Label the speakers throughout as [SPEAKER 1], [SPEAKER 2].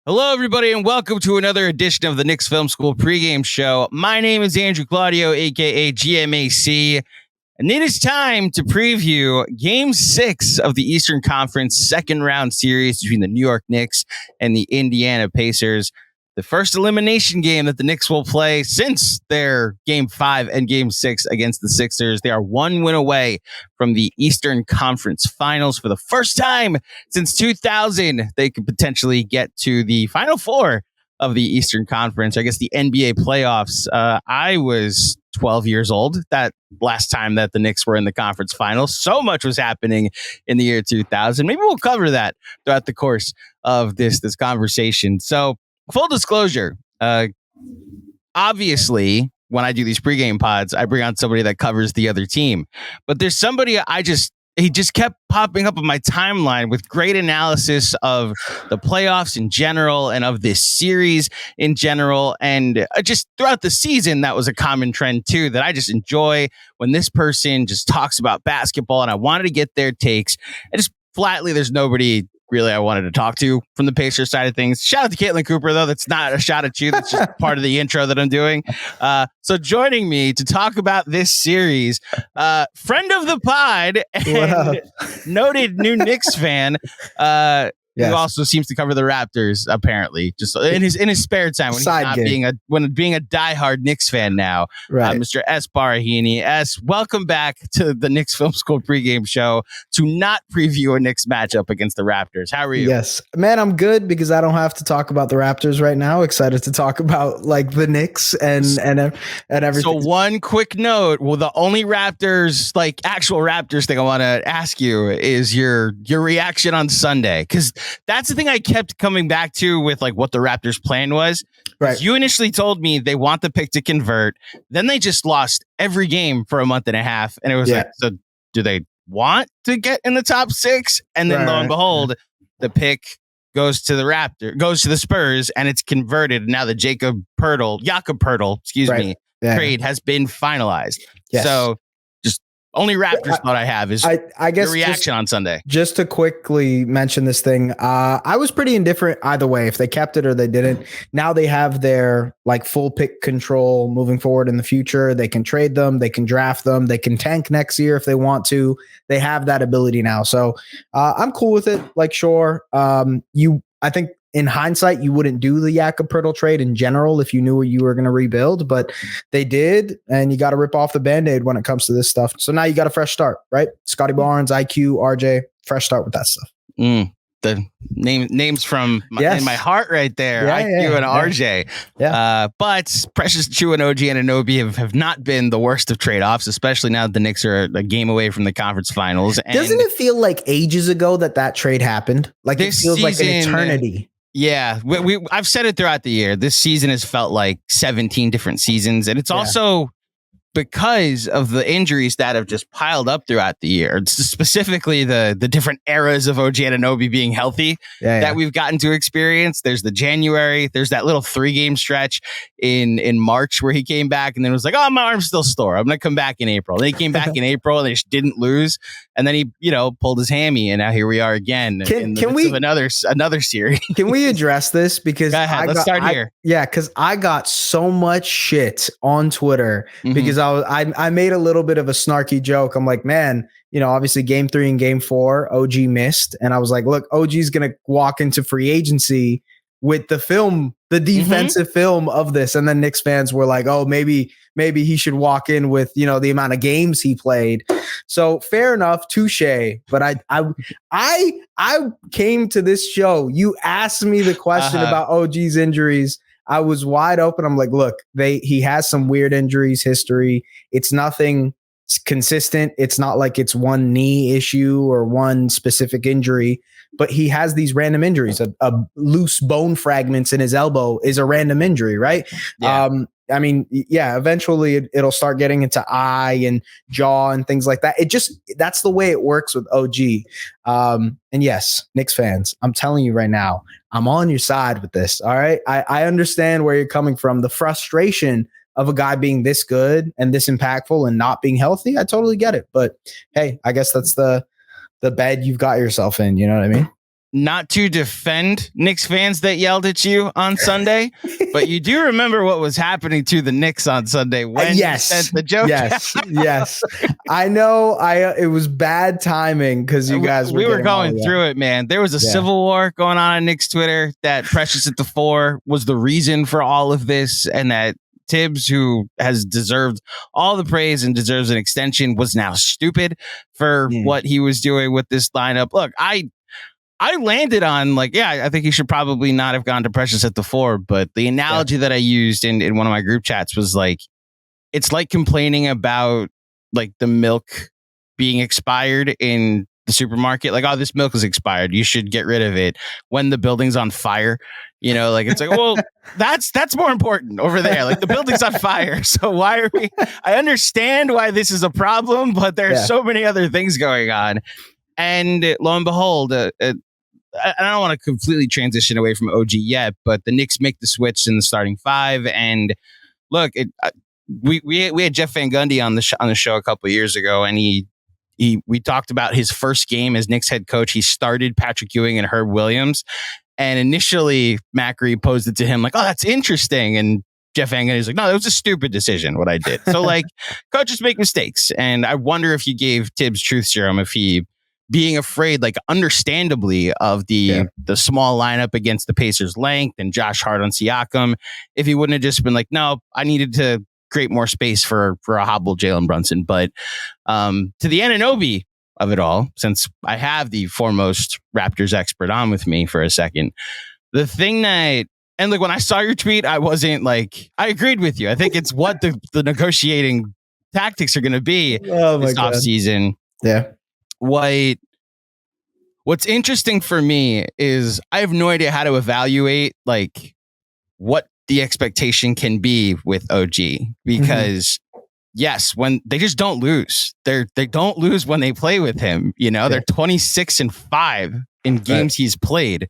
[SPEAKER 1] Hello, everybody, and welcome to another edition of the Knicks Film School Pregame Show. My name is Andrew Claudio, a.k.a. GMAC, and it is time to preview Game 6 of the Eastern Conference second-round series between the New York Knicks and the Indiana Pacers. The first elimination game that the Knicks will play since their Game 5 and Game 6 against the Sixers. They are one win away from the Eastern Conference Finals. For the first time since 2000, they could potentially get to the Final Four of the Eastern Conference. I guess the NBA playoffs. I was 12 years old that last time that the Knicks were in the conference finals. So much was happening in the year 2000. Maybe we'll cover that throughout the course of this conversation. So, full disclosure, obviously, when I do these pregame pods, I bring on somebody that covers the other team. But there's somebody he just kept popping up on my timeline with great analysis of the playoffs in general and of this series in general. And just throughout the season, that was a common trend, too, that I just enjoy when this person just talks about basketball. And I wanted to get their takes. And just flatly, there's nobody really I wanted to talk to from the Pacers side of things. Shout out to Caitlin Cooper, though. That's not a shot at you. That's just part of the intro that I'm doing. So joining me to talk about this series, friend of the pod and noted new Knicks fan,
[SPEAKER 2] Yes.
[SPEAKER 1] who also seems to cover the Raptors, apparently, just in his spare time when he's not being a diehard Knicks fan now.
[SPEAKER 2] Right.
[SPEAKER 1] Mr. Es Baraheni. Es, welcome back to the Knicks Film School pregame show to not preview a Knicks matchup against the Raptors. How are you?
[SPEAKER 2] Yes, man, I'm good because I don't have to talk about the Raptors right now. Excited to talk about like the Knicks and everything.
[SPEAKER 1] So one quick note: well, the only Raptors, like actual Raptors thing I want to ask you is your reaction on Sunday, because that's the thing I kept coming back to with like what the Raptors' plan was.
[SPEAKER 2] Right.
[SPEAKER 1] You initially told me they want the pick to convert. Then they just lost every game for a month and a half. And it was like, so do they want to get in the top six? And then lo and behold, the pick goes to the Spurs, and it's converted. Now the Jakob Poeltl, trade has been finalized.
[SPEAKER 2] Yes.
[SPEAKER 1] So only Raptors thought I have is
[SPEAKER 2] I guess
[SPEAKER 1] your reaction on Sunday.
[SPEAKER 2] Just to quickly mention this thing, I was pretty indifferent either way if they kept it or they didn't. Now they have their like full pick control moving forward in the future. They can trade them, they can draft them, they can tank next year if they want to. They have that ability now, so I'm cool with it. Like, sure, I think. In hindsight, you wouldn't do the Jakob Poeltl trade in general if you knew you were going to rebuild, but they did, and you got to rip off the Band-Aid when it comes to this stuff. So now you got a fresh start, right? Scotty Barnes, IQ, RJ, fresh start with that stuff.
[SPEAKER 1] The names from in my heart right there, IQ and RJ.
[SPEAKER 2] Yeah.
[SPEAKER 1] But Precious Achiuwa and OG Anunoby have not been the worst of trade-offs, especially now that the Knicks are a game away from the conference finals. And
[SPEAKER 2] doesn't it feel like ages ago that trade happened? Like it feels like an eternity.
[SPEAKER 1] Yeah, I've said it throughout the year. This season has felt like 17 different seasons, and it's also because of the injuries that have just piled up throughout the year. It's specifically the different eras of OG Anunoby being healthy that we've gotten to experience. There's the January, there's that little 3-game stretch in March where he came back and then was like, oh, my arm's still sore, I'm going to come back in April. And then he came back in April and they just didn't lose. And then he, pulled his hammy, and now here we are again in the midst of another series. Can
[SPEAKER 2] we address this? Because
[SPEAKER 1] go ahead, let's start here.
[SPEAKER 2] Yeah, because I got so much shit on Twitter because I made a little bit of a snarky joke. I'm like, man, obviously game 3 and game 4, OG missed. And I was like, look, OG's going to walk into free agency with the film, the defensive film of this. And then Knicks fans were like, oh, maybe he should walk in with, the amount of games he played. So fair enough, touche. But I came to this show. You asked me the question about OG's injuries. I was wide open. I'm like, look, he has some weird injuries history. It's nothing consistent. It's not like it's one knee issue or one specific injury, but he has these random injuries. A loose bone fragments in his elbow is a random injury, right?
[SPEAKER 1] Yeah.
[SPEAKER 2] Eventually it'll start getting into eye and jaw and things like that. That's the way it works with OG. And yes, Knicks fans, I'm telling you right now, I'm on your side with this. All right. I understand where you're coming from. The frustration of a guy being this good and this impactful and not being healthy. I totally get it. But hey, I guess that's the bed you've got yourself in. You know what I mean?
[SPEAKER 1] not to defend Knicks fans that yelled at you on Sunday, but you do remember what was happening to the Knicks on Sunday when you sent the joke.
[SPEAKER 2] Yes. I know. It was bad timing because you guys
[SPEAKER 1] we were going through it, man. There was a civil war going on Knicks Twitter that Precious at the 4 was the reason for all of this, and that Tibbs, who has deserved all the praise and deserves an extension, was now stupid for what he was doing with this lineup. Look, I landed on I think he should probably not have gone to Precious at the 4. But the analogy that I used in one of my group chats was it's like complaining about the milk being expired in the supermarket. Oh, this milk is expired. You should get rid of it when the building's on fire. It's well, that's more important over there. The building's on fire. So why are we? I understand why this is a problem, but there are so many other things going on. And lo and behold, I don't want to completely transition away from OG yet, but the Knicks make the switch in the starting 5. And look, we had Jeff Van Gundy on the show a couple of years ago, and we talked about his first game as Knicks head coach. He started Patrick Ewing and Herb Williams, and initially Macri posed it to him oh, that's interesting, and Jeff Van Gundy's no, that was a stupid decision what I did. So coaches make mistakes, and I wonder if you gave Tibbs truth serum if he, being afraid, understandably, of the small lineup against the Pacers' length and Josh Hart on Siakam, if he wouldn't have just been no, I needed to create more space for a hobbled Jalen Brunson. But to the Anunoby of it all, since I have the foremost Raptors expert on with me for a second, the thing that, and when I saw your tweet, I wasn't I agreed with you. I think it's what the negotiating tactics are going to be this offseason.
[SPEAKER 2] Yeah.
[SPEAKER 1] What's interesting for me is I have no idea how to evaluate what the expectation can be with OG, because yes, when they just don't lose, they don't lose when they play with him. They're 26-5 in games he's played,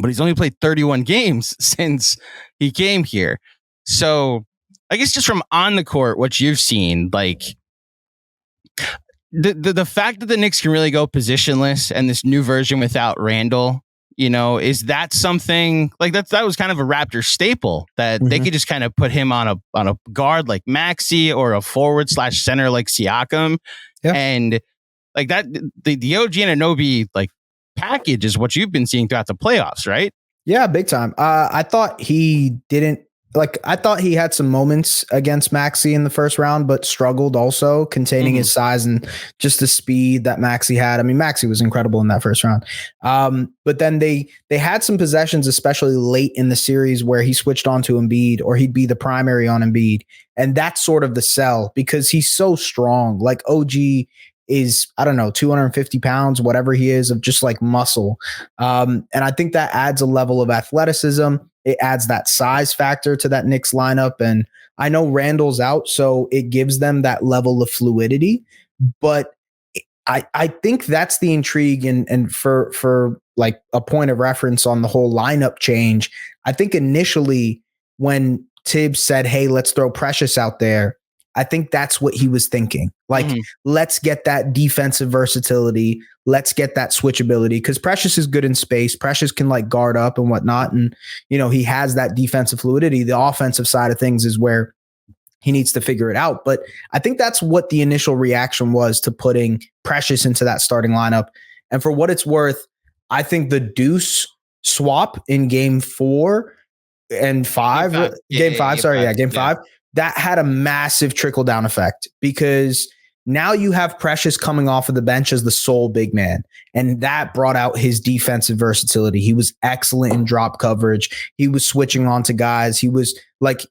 [SPEAKER 1] but he's only played 31 games since he came here. So I guess just from on the court, what you've seen, the fact that the Knicks can really go positionless and this new version without Randall, is that something that was kind of a Raptor staple that they could just kind of put him on a guard like Maxey or a forward/center like Siakam, and that the OG and Anunoby package is what you've been seeing throughout the playoffs, right?
[SPEAKER 2] Yeah, big time. I thought he didn't. I thought he had some moments against Maxey in the first round, but struggled also containing his size and just the speed that Maxey had. I mean, Maxey was incredible in that first round. But then they had some possessions, especially late in the series, where he switched on to Embiid, or he'd be the primary on Embiid. And that's sort of the sell, because he's so strong. OG is, I don't know, 250 pounds, whatever he is, of just muscle. And I think that adds a level of athleticism. It adds that size factor to that Knicks lineup. And I know Randall's out, so it gives them that level of fluidity. But I think that's the intrigue. And for a point of reference on the whole lineup change, I think initially when Tibbs said, hey, let's throw Precious out there, I think that's what he was thinking. Let's get that defensive versatility. Let's get that switchability, because Precious is good in space. Precious can guard up and whatnot. And, he has that defensive fluidity. The offensive side of things is where he needs to figure it out. But I think that's what the initial reaction was to putting Precious into that starting lineup. And for what it's worth, I think the Deuce swap in game 4 and 5, game five, that had a massive trickle down effect, because now you have Precious coming off of the bench as the sole big man. And that brought out his defensive versatility. He was excellent in drop coverage. He was switching on to guys. He was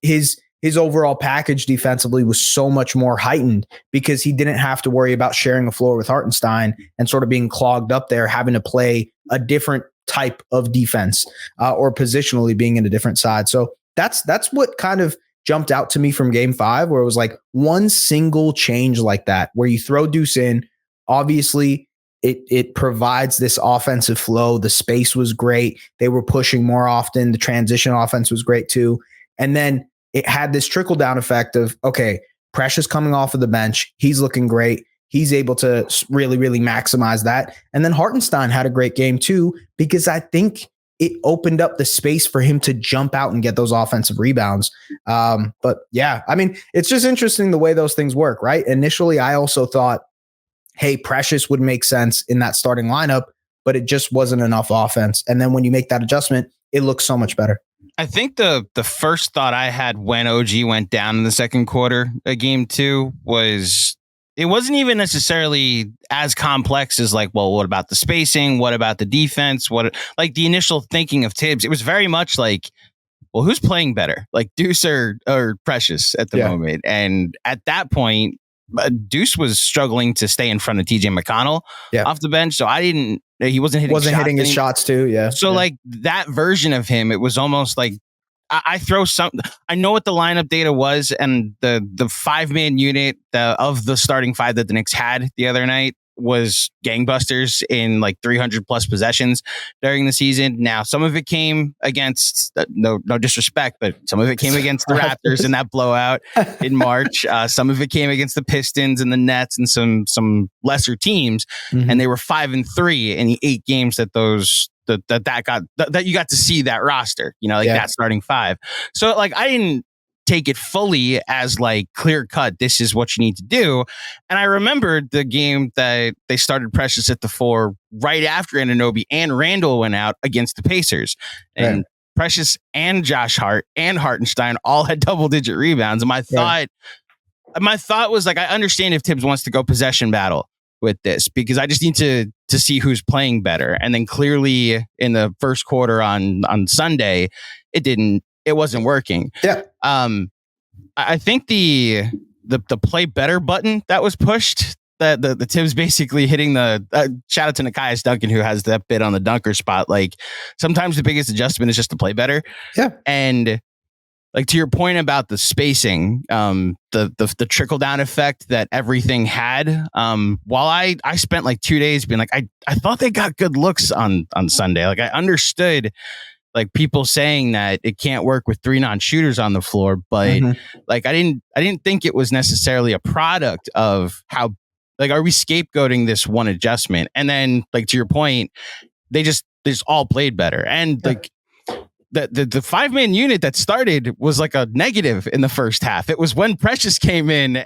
[SPEAKER 2] his overall package defensively was so much more heightened, because he didn't have to worry about sharing a floor with Hartenstein and sort of being clogged up there, having to play a different type of defense or positionally being in a different side. So that's what kind of jumped out to me from game 5, where it was one single change like that, where you throw Deuce in. Obviously, it provides this offensive flow. The space was great. They were pushing more often. The transition offense was great too. And then it had this trickle down effect of, okay, Precious coming off of the bench. He's looking great. he's able to really, really maximize that. And then Hartenstein had a great game too, because I think it opened up the space for him to jump out and get those offensive rebounds. But yeah, I mean, it's just interesting the way those things work, right? Initially, I also thought, hey, Precious would make sense in that starting lineup, but it just wasn't enough offense. And then when you make that adjustment, it looks so much better.
[SPEAKER 1] I think the first thought I had when OG went down in the second quarter of game 2 was it wasn't even necessarily as complex as like, well, what about the spacing? What about the defense? What, like the initial thinking of Tibbs? It was very much like, well, who's playing better, like Deuce or Precious at the moment? And at that point, Deuce was struggling to stay in front of TJ McConnell off the bench. So he wasn't hitting
[SPEAKER 2] his shots too. Yeah.
[SPEAKER 1] So like that version of him, it was almost like I know what the lineup data was, and the 5-man unit of the starting 5 that the Knicks had the other night was gangbusters in like 300 plus possessions during the season. Now, some of it came against no disrespect, but some of it came against the Raptors in that blowout in March. Some of it came against the Pistons and the Nets and some lesser teams, and they were 5-3 in the 8 games that you got to see that roster, that starting 5. So like I didn't take it fully as like clear cut, this is what you need to do. And I remembered the game that they started Precious at the 4 right after Anunoby and Randall went out against the Pacers. And Precious and Josh Hart and Hartenstein all had double-digit rebounds. And my thought was like, I understand if Tibbs wants to go possession battle with this, because I just need to see who's playing better. And then clearly in the first quarter on Sunday, it wasn't working.
[SPEAKER 2] Yeah.
[SPEAKER 1] I think the play better button that was pushed, the Tibbs basically hitting the shout out to Nekias Duncan, who has that bit on the dunker spot. Like sometimes the biggest adjustment is just to play better.
[SPEAKER 2] Yeah.
[SPEAKER 1] And like to your point about the spacing, the trickle down effect that everything had. While I spent like 2 days being like, I thought they got good looks on Sunday. Like I understood like people saying that it can't work with 3 non-shooters on the floor, but like I didn't think it was necessarily a product of how, like, are we scapegoating this one adjustment? And then like to your point, they just all played better. And like the 5-man unit that started was like a negative in the first half. It was when Precious came in.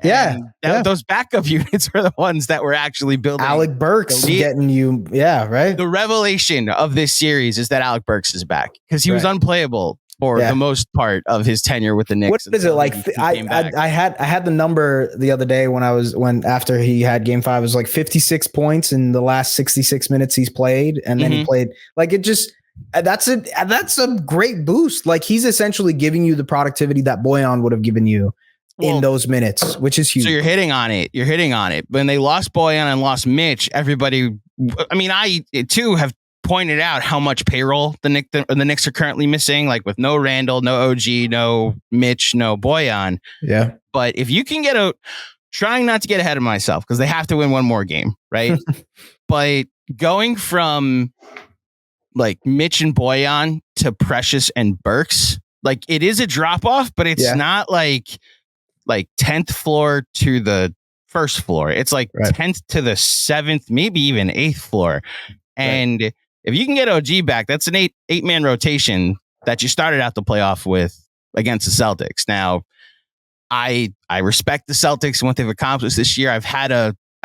[SPEAKER 1] Those backup units were the ones that were actually building.
[SPEAKER 2] Alec Burks getting you. Yeah. Right.
[SPEAKER 1] The revelation of this series is that Alec Burks is back, because he was unplayable for the most part of his tenure with the Knicks.
[SPEAKER 2] What is it like? I had the number the other day when after he had game 5, it was like 56 points in the last 66 minutes he's played. And then he played like it just, that's a great boost. Like he's essentially giving you the productivity that Bojan would have given you in those minutes, which is huge.
[SPEAKER 1] So you're hitting on it. When they lost Bojan and lost Mitch, everybody, I mean, I too have pointed out how much payroll the Knicks are currently missing, like with no Randall, no OG, no Mitch, no Bojan.
[SPEAKER 2] Yeah.
[SPEAKER 1] But if you can trying not to get ahead of myself, because they have to win one more game, right? But going from like Mitch and Bojan to Precious and Burks, like it is a drop off, but it's not like 10th floor to the first floor. It's like 10th to the 7th, maybe even 8th floor. And if you can get OG back, that's an 8-man rotation that you started out the playoff with against the Celtics. Now, I respect the Celtics and what they've accomplished this year. I've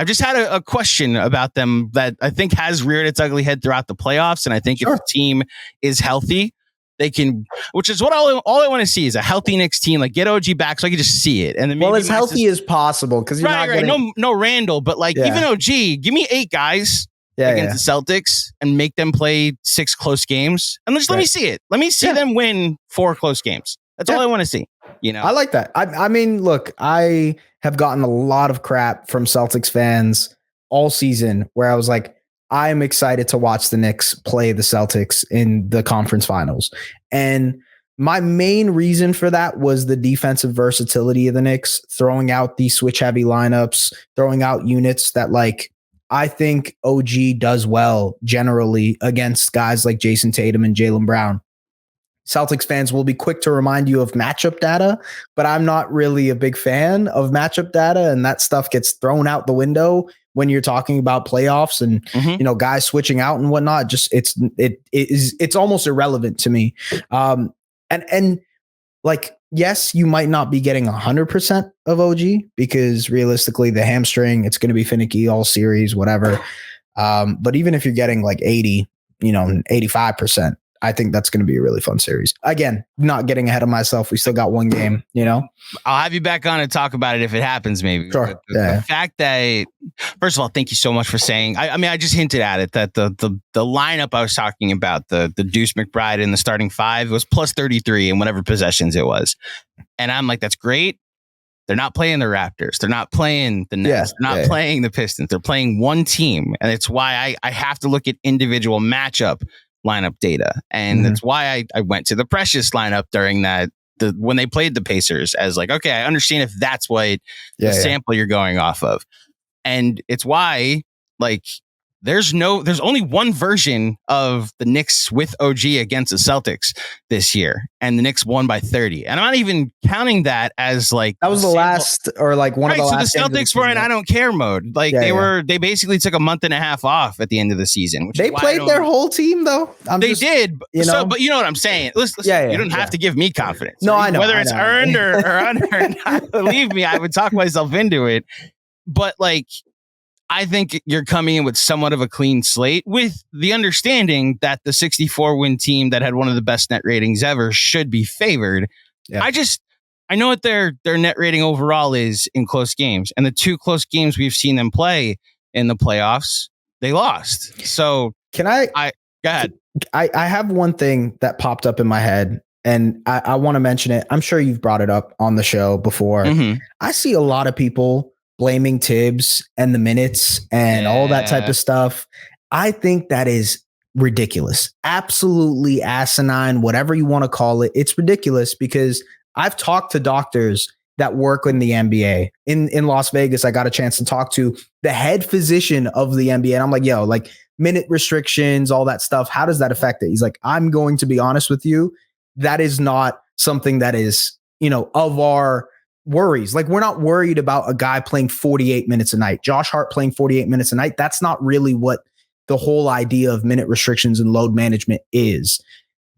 [SPEAKER 1] just had a question about them that I think has reared its ugly head throughout the playoffs. And I think if the team is healthy, they can, which is what all I want to see is a healthy Knicks team. Like get OG back so I can just see it. And then
[SPEAKER 2] as healthy as possible, because you're not getting...
[SPEAKER 1] no Randall, but like even OG, give me 8 guys against the Celtics and make them play 6 close games, and just let me see it. Let me see them win 4 close games. That's all I want to see.
[SPEAKER 2] I like that. I mean, look, I have gotten a lot of crap from Celtics fans all season where I was like, I am excited to watch the Knicks play the Celtics in the conference finals. And my main reason for that was the defensive versatility of the Knicks, throwing out these switch heavy lineups, throwing out units that like I think OG does well generally against guys like Jason Tatum and Jaylen Brown. Celtics fans will be quick to remind you of matchup data, but I'm not really a big fan of matchup data, and that stuff gets thrown out the window when you're talking about playoffs and guys switching out and whatnot. Just it's almost irrelevant to me. And like, yes, you might not be getting 100% of OG because realistically the hamstring, it's going to be finicky all series, whatever. But even if you're getting like 80, 85%, I think that's going to be a really fun series. Again, not getting ahead of myself. We still got one game,
[SPEAKER 1] I'll have you back on and talk about it if it happens, maybe.
[SPEAKER 2] Sure.
[SPEAKER 1] The fact that, first of all, thank you so much for saying, I mean, I just hinted at it, that the lineup I was talking about, the Deuce McBride in the starting five was plus 33 in whatever possessions it was. And I'm like, that's great. They're not playing the Raptors. They're not playing the Nets. They're not playing the Pistons. They're playing one team. And it's why I have to look at individual matchup lineup data. And that's why I went to the Precious lineup during when they played the Pacers, as like, okay, I understand if that's what the sample you're going off of. And it's why, like, there's only one version of the Knicks with OG against the Celtics this year, and the Knicks won by 30. And I'm not even counting that as like
[SPEAKER 2] that was the last, or like one of the last.
[SPEAKER 1] So the Celtics were in I don't care mode. Like they basically took a month and a half off at the end of the season. Which
[SPEAKER 2] they played their whole team though.
[SPEAKER 1] They did, but you know what I'm saying. Listen, you don't have to give me confidence.
[SPEAKER 2] No, I know.
[SPEAKER 1] Whether it's earned or unearned, believe me, I would talk myself into it. But like, I think you're coming in with somewhat of a clean slate, with the understanding that the 64-win team that had one of the best net ratings ever should be favored. Yeah. I know what their net rating overall is in close games, and the two close games we've seen them play in the playoffs, they lost. So
[SPEAKER 2] go
[SPEAKER 1] ahead.
[SPEAKER 2] I have one thing that popped up in my head, and I want to mention it. I'm sure you've brought it up on the show before. I see a lot of people blaming Tibbs and the minutes and all that type of stuff. I think that is ridiculous. Absolutely asinine, whatever you want to call it. It's ridiculous because I've talked to doctors that work in the NBA. In Las Vegas, I got a chance to talk to the head physician of the NBA. And I'm like, yo, like minute restrictions, all that stuff. How does that affect it? He's like, I'm going to be honest with you. That is not something that is, of our worries. Like, we're not worried about a guy playing 48 minutes a night. Josh Hart playing 48 minutes a night. That's not really what the whole idea of minute restrictions and load management is.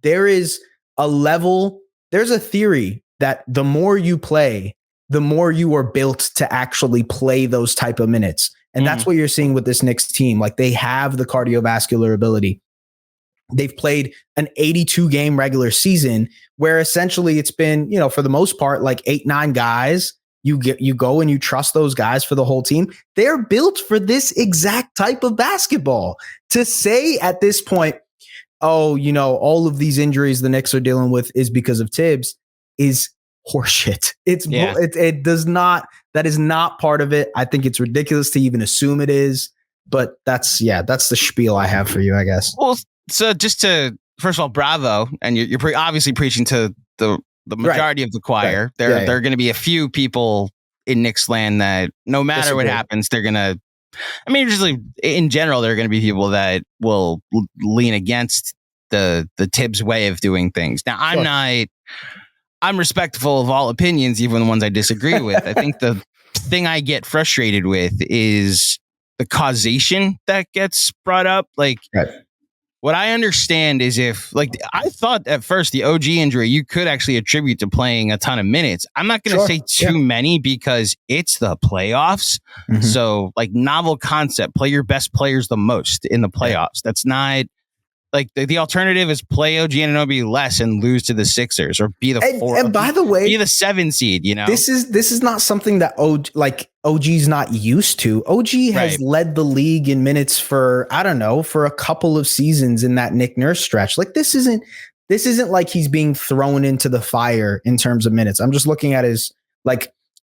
[SPEAKER 2] There's a theory that the more you play, the more you are built to actually play those type of minutes. And that's what you're seeing with this Knicks team. Like, they have the cardiovascular ability. They've played an 82 game regular season where essentially it's been, for the most part, like 8-9 guys. You go and you trust those guys for the whole team. They're built for this exact type of basketball. To say at this point, oh, all of these injuries the Knicks are dealing with is because of Tibbs is horseshit. That is not part of it. I think it's ridiculous to even assume it is, but that's the spiel I have for you, I guess.
[SPEAKER 1] Well, so just to, first of all, bravo. And you're obviously preaching to the majority of the choir.
[SPEAKER 2] Right.
[SPEAKER 1] There are going to be a few people in Knicks land that no matter what happens, they're going to, usually in general, there are going to be people that will lean against the Tibbs way of doing things. Now, I'm respectful of all opinions, even the ones I disagree with. I think the thing I get frustrated with is the causation that gets brought up. Like, what I understand is I thought at first the OG injury you could actually attribute to playing a ton of minutes. I'm not going to say too many because it's the playoffs. So like, novel concept, play your best players the most in the playoffs. That's not like the alternative is play OG Anunoby less and lose to the Sixers, or be the 4.
[SPEAKER 2] And by the way,
[SPEAKER 1] be the 7 seed.
[SPEAKER 2] This is not something that OG's not used to. OG has led the league in minutes for a couple of seasons in that Nick Nurse stretch. Like, this isn't like he's being thrown into the fire in terms of minutes. I'm just looking at his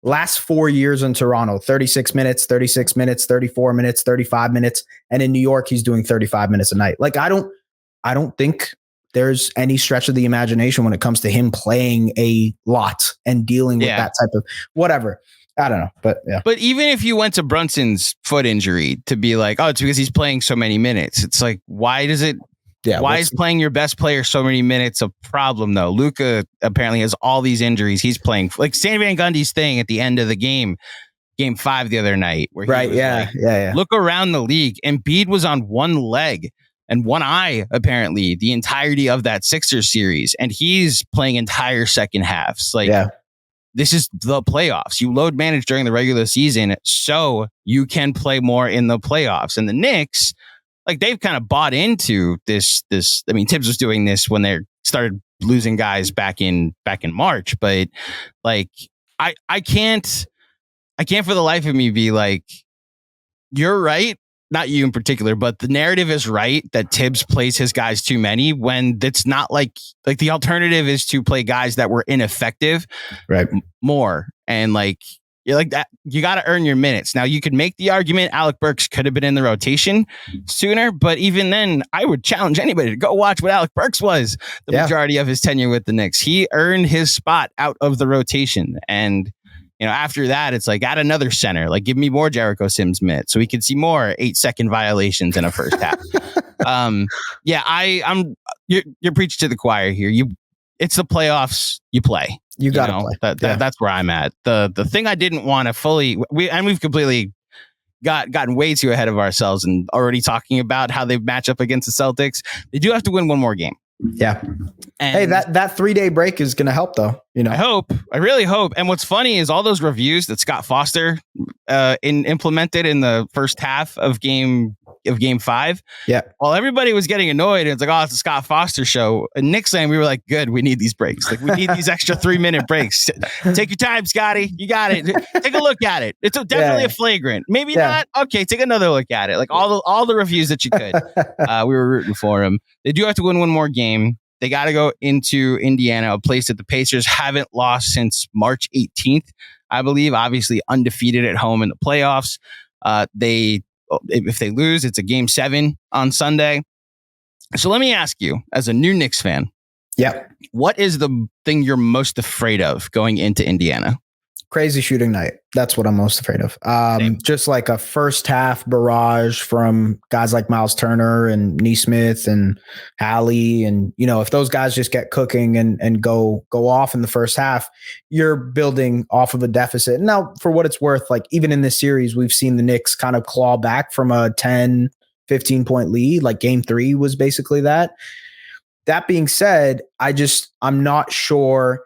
[SPEAKER 2] last 4 years in Toronto: 36 minutes, 36 minutes, 34 minutes, 35 minutes, and in New York he's doing 35 minutes a night. Like, I don't think there's any stretch of the imagination when it comes to him playing a lot and dealing with that type of whatever. I don't know, but yeah.
[SPEAKER 1] But even if you went to Brunson's foot injury to be like, oh, it's because he's playing so many minutes. It's like, why does it
[SPEAKER 2] Yeah.
[SPEAKER 1] Why is playing your best player so many minutes a problem, though? Luka apparently has all these injuries. He's playing like Stan Van Gundy's thing at the end of the game 5 the other night, where he was like, look around the league. Embiid was on one leg and one eye, apparently, the entirety of that Sixers series. And he's playing entire second halves. Like, this is the playoffs. You load manage during the regular season so you can play more in the playoffs. And the Knicks, like, they've kind of bought into this. I mean, Tibbs was doing this when they started losing guys back in March, but like, I can't for the life of me be like, you're right. Not you in particular, but the narrative is right that Tibbs plays his guys too many, when it's not like the alternative is to play guys that were ineffective more. And like, you're like that, you got to earn your minutes. Now you could make the argument Alec Burks could have been in the rotation sooner, but even then I would challenge anybody to go watch what Alec Burks was the majority of his tenure with the Knicks. He earned his spot out of the rotation. And after that, it's like, add another center, like give me more Jericho Sims minutes so we can see more 8-second violations in a first half. You're preaching to the choir here. It's the playoffs. You play. You got to play. That's where I'm at. The thing I didn't want to fully, we've completely gotten way too ahead of ourselves and already talking about how they match up against the Celtics. They do have to win one more game.
[SPEAKER 2] Yeah. And hey, that 3-day break is going to help, though.
[SPEAKER 1] I really hope. And what's funny is all those reviews that Scott Foster implemented in the first half of game 5. Yeah. While everybody was getting annoyed, and it's like, oh, it's a Scott Foster show. And Knicks saying, we were like, good, we need these breaks. Like, we need these extra 3-minute breaks. Take your time, Scotty. You got it. Take a look at it. It's definitely a flagrant. Maybe not. Okay, take another look at it. Like all the reviews that you could. We were rooting for him. They do have to win one more game. They got to go into Indiana, a place that the Pacers haven't lost since March 18th, I believe. Obviously undefeated at home in the playoffs. If they lose, it's a game 7 on Sunday. So let me ask you, as a new Knicks fan, what is the thing you're most afraid of going into Indiana?
[SPEAKER 2] Crazy shooting night. That's what I'm most afraid of. Just like a first half barrage from guys like Miles Turner and Nesmith and Hallie. And, if those guys just get cooking and go off in the first half, you're building off of a deficit. Now, for what it's worth, like even in this series, we've seen the Knicks kind of claw back from a 10, 15 point lead. Like game 3 was basically that. That being said, I'm not sure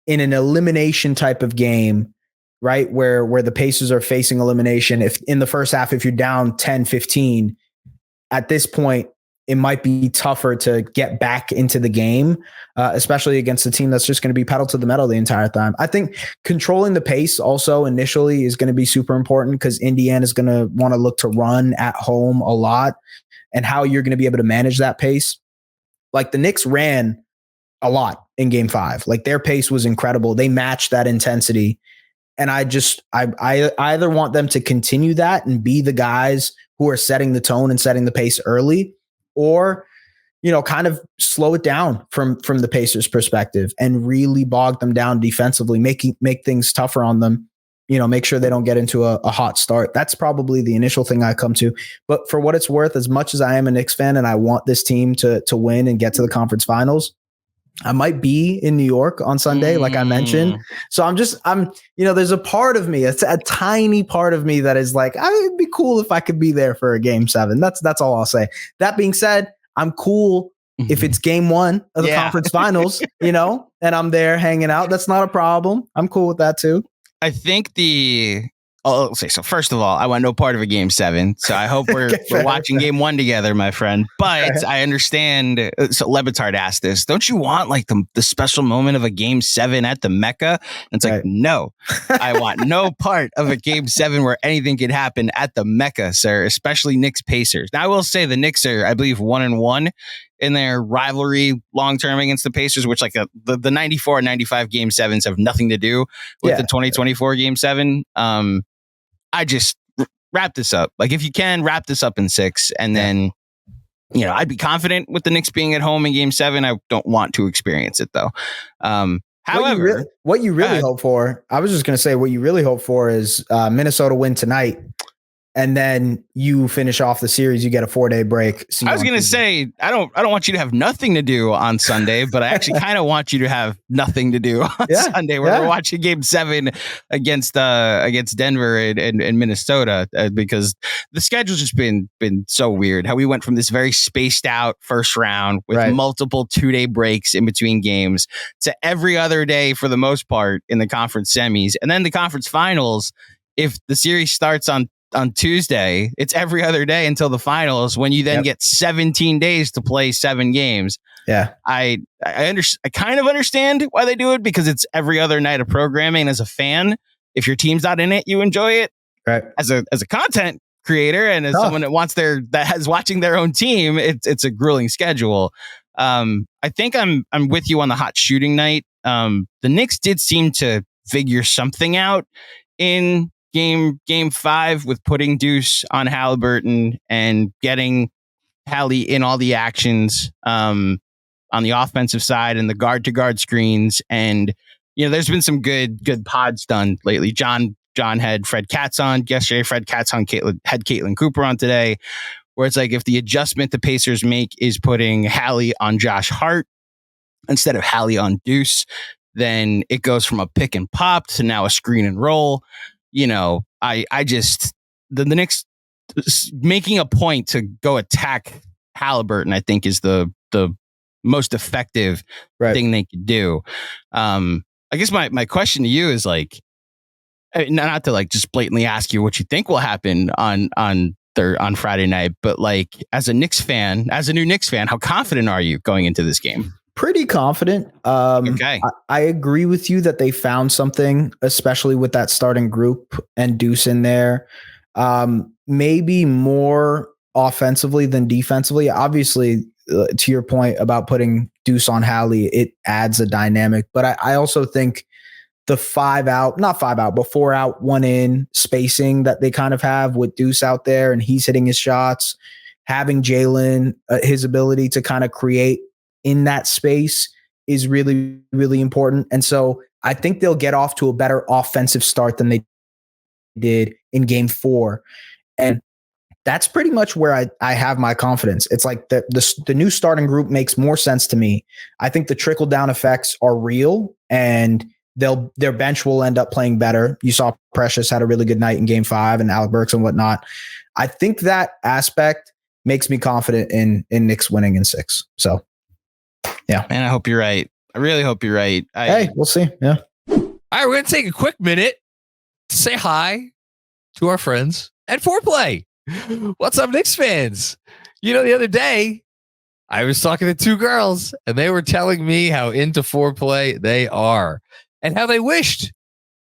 [SPEAKER 2] in an elimination type of game, right, where the Pacers are facing elimination, if in the first half, if you're down 10-15, at this point, it might be tougher to get back into the game, especially against a team that's just going to be pedal to the metal the entire time. I think controlling the pace also initially is going to be super important, because Indiana is going to want to look to run at home a lot, and how you're going to be able to manage that pace. Like the Knicks ran a lot in game 5. Like their pace was incredible. They matched that intensity. And I either want them to continue that and be the guys who are setting the tone and setting the pace early, or, kind of slow it down from the Pacers perspective and really bog them down defensively, make things tougher on them, make sure they don't get into a hot start. That's probably the initial thing I come to. But for what it's worth, as much as I am a Knicks fan and I want this team to win and get to the conference finals, I might be in New York on Sunday, like I mentioned. So there's a part of me, it's a tiny part of me that is like, it'd be cool if I could be there for a game 7. That's all I'll say. That being said, I'm cool if it's game 1 of the conference finals, and I'm there hanging out. That's not a problem. I'm cool with that too.
[SPEAKER 1] I think I'll say, so first of all, I want no part of a game 7. So I hope we're watching game 1 together, my friend. But I understand. So Lebitard asked this. Don't you want like the special moment of a game 7 at the Mecca? And it's like, no, I want no part of a game 7 where anything could happen at the Mecca, sir, especially Knicks Pacers. Now, I will say the Knicks are, I believe, 1-1 in their rivalry long-term against the Pacers, which like the 94 and 95 game 7s have nothing to do with the 2024 game 7. I just wrap this up. Like, if you can wrap this up in 6, and then, I'd be confident with the Knicks being at home in game 7. I don't want to experience it though. However,
[SPEAKER 2] what you really hope for, I was just going to say, what you really hope for is Minnesota win tonight and then you finish off the series. You get a 4-day break.
[SPEAKER 1] I was going to say, I don't want you to have nothing to do on Sunday, but I actually kind of want you to have nothing to do on Sunday. We're watching Game 7 against Denver and Minnesota because the schedule's just been so weird. How we went from this very spaced out first round with multiple 2-day breaks in between games to every other day for the most part in the conference semis, and then the conference finals. If the series starts on Tuesday, it's every other day until the finals, when you then get 17 days to play 7 games.
[SPEAKER 2] Yeah.
[SPEAKER 1] I kind of understand why they do it, because it's every other night of programming. As a fan, if your team's not in it, you enjoy it.
[SPEAKER 2] Right.
[SPEAKER 1] As a content creator and as someone that has watching their own team, it's a grueling schedule. I think I'm with you on the hot shooting night. The Knicks did seem to figure something out in Game 5 with putting Deuce on Halliburton and getting Hallie in all the actions on the offensive side and the guard to guard screens. And there's been some good pods done lately. John had Fred Katz on yesterday. Fred Katz had Caitlin Cooper on today, where it's like, if the adjustment the Pacers make is putting Hallie on Josh Hart instead of Hallie on Deuce, then it goes from a pick and pop to now a screen and roll. I just the Knicks making a point to go attack Halliburton, I think, is the most effective thing they could do. I guess my question to you is, like, not to like just blatantly ask you what you think will happen on Friday night, but like, as a new Knicks fan, how confident are you going into this game?
[SPEAKER 2] Pretty confident.
[SPEAKER 1] Okay.
[SPEAKER 2] I agree with you that they found something, especially with that starting group and Deuce in there. Maybe more offensively than defensively. Obviously, to your point about putting Deuce on Hallie, it adds a dynamic. But I also think the 4 out, 1 in spacing that they kind of have with Deuce out there and he's hitting his shots, having Jalen, his ability to kind of create in that space is really, really important. And so I think they'll get off to a better offensive start than they did in Game 4. And that's pretty much where I have my confidence. It's like the new starting group makes more sense to me. I think the trickle down effects are real, and their bench will end up playing better. You saw Precious had a really good night in Game 5 and Alec Burks and whatnot. I think that aspect makes me confident in Knicks winning in 6. So yeah,
[SPEAKER 1] man, I hope you're right. I really hope you're right.
[SPEAKER 2] Hey, we'll see. Yeah.
[SPEAKER 3] All right, we're going to take a quick minute to say hi to our friends at Foreplay. What's up, Knicks fans? The other day, I was talking to 2 girls, and they were telling me how into Foreplay they are and how they wished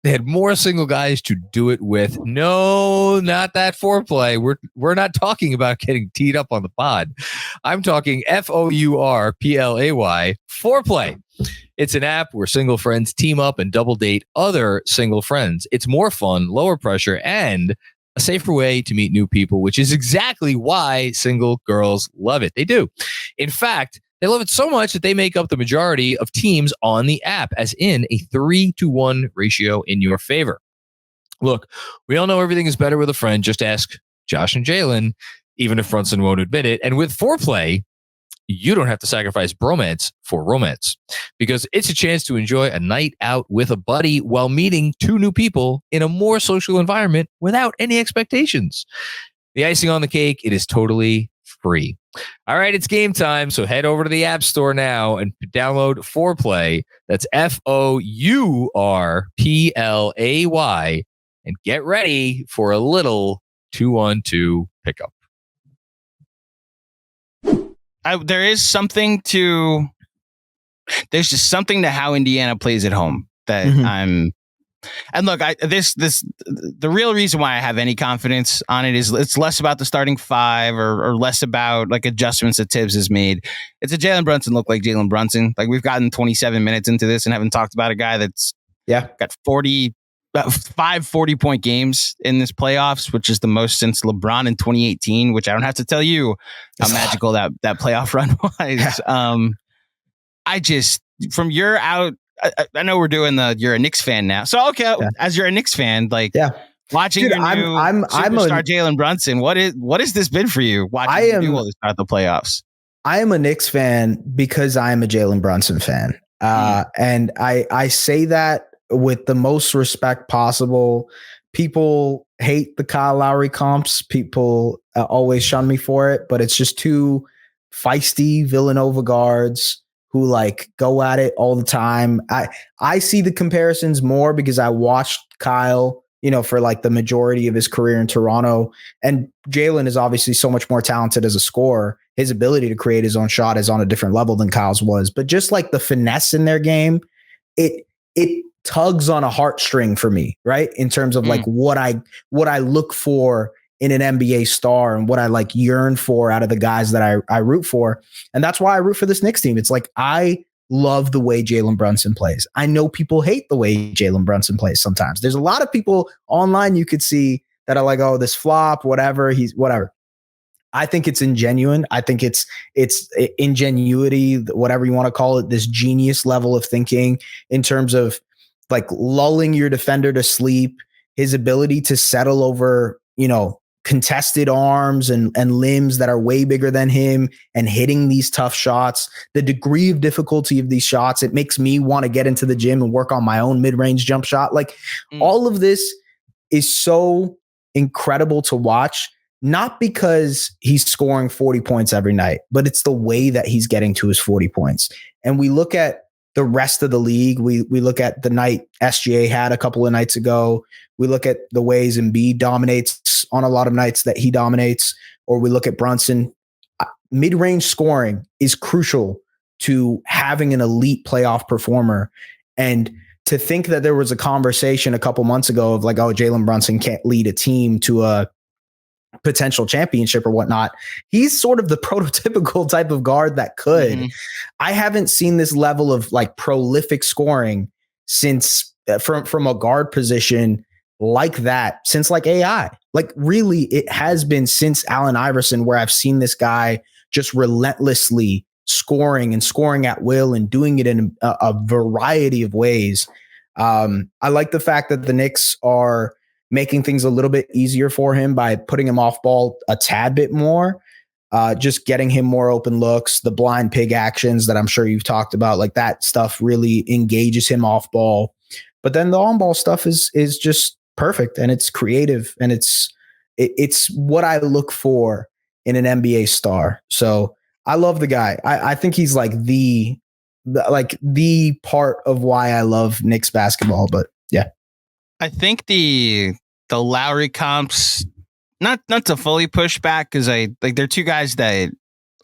[SPEAKER 3] they had more single guys to do it with. No, not that Foreplay. We're not talking about getting teed up on the pod. I'm talking FOURPLAY, Foreplay. It's an app where single friends team up and double date other single friends. It's more fun, lower pressure, and a safer way to meet new people, which is exactly why single girls love it. They do. In fact, they love it so much that they make up the majority of teams on the app, as in a 3-to-1 ratio in your favor. Look, we all know everything is better with a friend. Just ask Josh and Jalen, even if Brunson won't admit it. And with Foreplay, you don't have to sacrifice bromance for romance, because it's a chance to enjoy a night out with a buddy while meeting 2 new people in a more social environment without any expectations. The icing on the cake, it is totally free. All right, it's game time. So head over to the App Store now and download Foreplay. That's FOURPLAY, and get ready for a little 2-on-2 pickup.
[SPEAKER 1] There's just something to how Indiana plays at home that and look, the real reason why I have any confidence on it is it's less about the starting 5 or less about like adjustments that Tibbs has made. It's a Jalen Brunson look like Jalen Brunson. Like, we've gotten 27 minutes into this and haven't talked about a guy that's got 40-point games in this playoffs, which is the most since LeBron in 2018, which I don't have to tell you how magical that playoff run was. I just, from your out, I know we're doing you're a Knicks fan now. So, okay, as you're a Knicks fan, like, Watching
[SPEAKER 2] Dude,
[SPEAKER 1] your new superstar Jalen Brunson, what has this been for you? Watching him do all this throughout the playoffs.
[SPEAKER 2] I am a Knicks fan because I am a Jalen Brunson fan. And I say that with the most respect possible. People hate the Kyle Lowry comps. People always shun me for it, but it's just two feisty Villanova guards who like go at it all the time. I see the comparisons more because I watched Kyle, for like the majority of his career in Toronto, and Jalen is obviously so much more talented as a scorer. His ability to create his own shot is on a different level than Kyle's was, but just like the finesse in their game, it tugs on a heartstring for me, right? In terms of like what I look for in an NBA star and what I like yearn for out of the guys that I root for. And that's why I root for this Knicks team. It's like, I love the way Jalen Brunson plays. I know people hate the way Jalen Brunson plays sometimes. There's a lot of people online you could see that are like, oh, this flop, whatever, he's whatever. I think it's ingenuine. I think it's ingenuity, whatever you want to call it, this genius level of thinking in terms of like lulling your defender to sleep, his ability to settle over, contested arms and limbs that are way bigger than him and hitting these tough shots, the degree of difficulty of these shots. It makes me want to get into the gym and work on my own mid-range jump shot. Like all of this is so incredible to watch, not because he's scoring 40 points every night, but it's the way that he's getting to his 40 points. And we look at the rest of the league. We look at the night SGA had a couple of nights ago. We look at the ways Embiid dominates on a lot of nights that he dominates, or we look at Brunson. Mid-range scoring is crucial to having an elite playoff performer. And to think that there was a conversation a couple months ago of like, oh, Jalen Brunson can't lead a team to a potential championship or whatnot. He's sort of the prototypical type of guard that could. I haven't seen this level of like prolific scoring since from a guard position like that since like AI. Like really, it has been since Allen Iverson where I've seen this guy just relentlessly scoring at will and doing it in a variety of ways. I like the fact that the Knicks are making things a little bit easier for him by putting him off ball a tad bit more, just getting him more open looks, the blind pig actions that I'm sure you've talked about, like that stuff really engages him off ball. But then the on ball stuff is just perfect, and it's creative, and it's what I look for in an NBA star. So I love the guy. I think he's like the part of why I love Knicks basketball. But yeah.
[SPEAKER 1] I think the Lowry comps, not to fully push back, because they're two guys that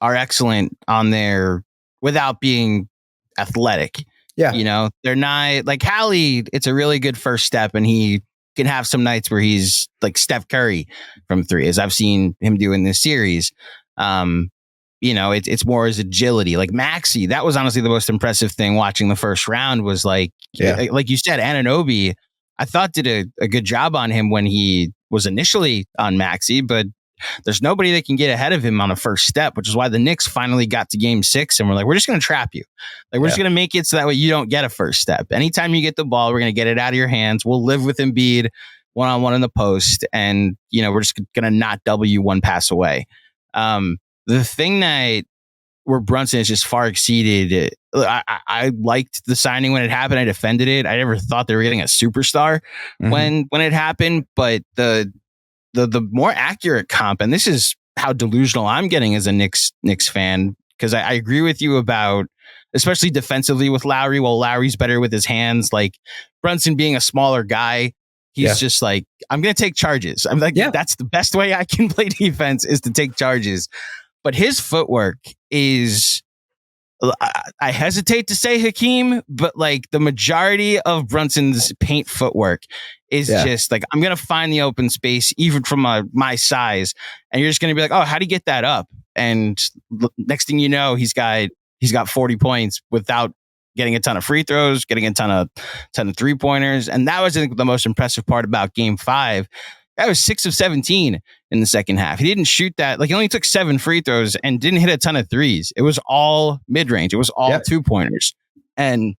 [SPEAKER 1] are excellent on there without being athletic. Yeah. They're not like Hallie. It's a really good first step, and he can have some nights where he's like Steph Curry from three, as I've seen him do in this series. It's more his agility. Like Maxey, that was honestly the most impressive thing watching the first round was like you said, Anunoby, I thought did a good job on him when he was initially on Maxey, but there's nobody that can get ahead of him on a first step, which is why the Knicks finally got to game 6 and we're like, we're just going to trap you. Like, we're just going to make it so that way you don't get a first step. Anytime you get the ball, we're going to get it out of your hands. We'll live with Embiid one-on-one in the post, and, we're just going to not double you one pass away. The thing that where Brunson is just far exceeded. I liked the signing when it happened. I defended it. I never thought they were getting a superstar when it happened. But the more accurate comp, and this is how delusional I'm getting as a Knicks fan, because I agree with you about, especially defensively with Lowry. Well, Lowry's better with his hands. Like Brunson being a smaller guy, he's just like, I'm going to take charges. I'm like, that's the best way I can play defense is to take charges. But his footwork is, I hesitate to say Hakeem, but like the majority of Brunson's paint footwork is just like, I'm going to find the open space, even from my size. And you're just going to be like, oh, how do you get that up? And next thing you know, he's got 40 points without getting a ton of free throws, getting a ton of 3-pointers. And that was, I think, the most impressive part about Game 5. That was 6 of 17 in the second half. He didn't shoot that. Like, he only took 7 free throws and didn't hit a ton of threes. It was all mid-range. It was all 2-pointers. And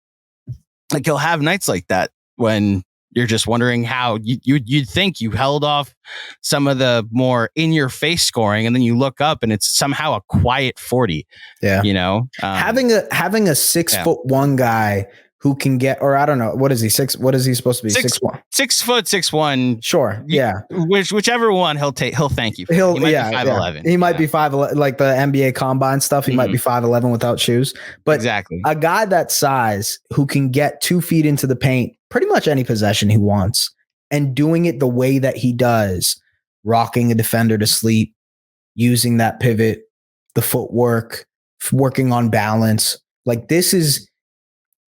[SPEAKER 1] like, he'll have nights like that when you're just wondering how you'd think you held off some of the more in your face scoring, and then you look up and it's somehow a quiet 40.
[SPEAKER 2] Yeah.
[SPEAKER 1] You know,
[SPEAKER 2] having a 6'1" guy who can get, or I don't know, what is he supposed to be? 6'1".
[SPEAKER 1] 6'1".
[SPEAKER 2] Sure. Yeah.
[SPEAKER 1] Whichever one he'll thank you for. He might be 5'11".
[SPEAKER 2] He might be 5'11", like the NBA combine stuff. He might be 5'11" without shoes. But
[SPEAKER 1] exactly,
[SPEAKER 2] a guy that size who can get 2 feet into the paint pretty much any possession he wants, and doing it the way that he does, rocking a defender to sleep, using that pivot, the footwork, working on balance. Like, this is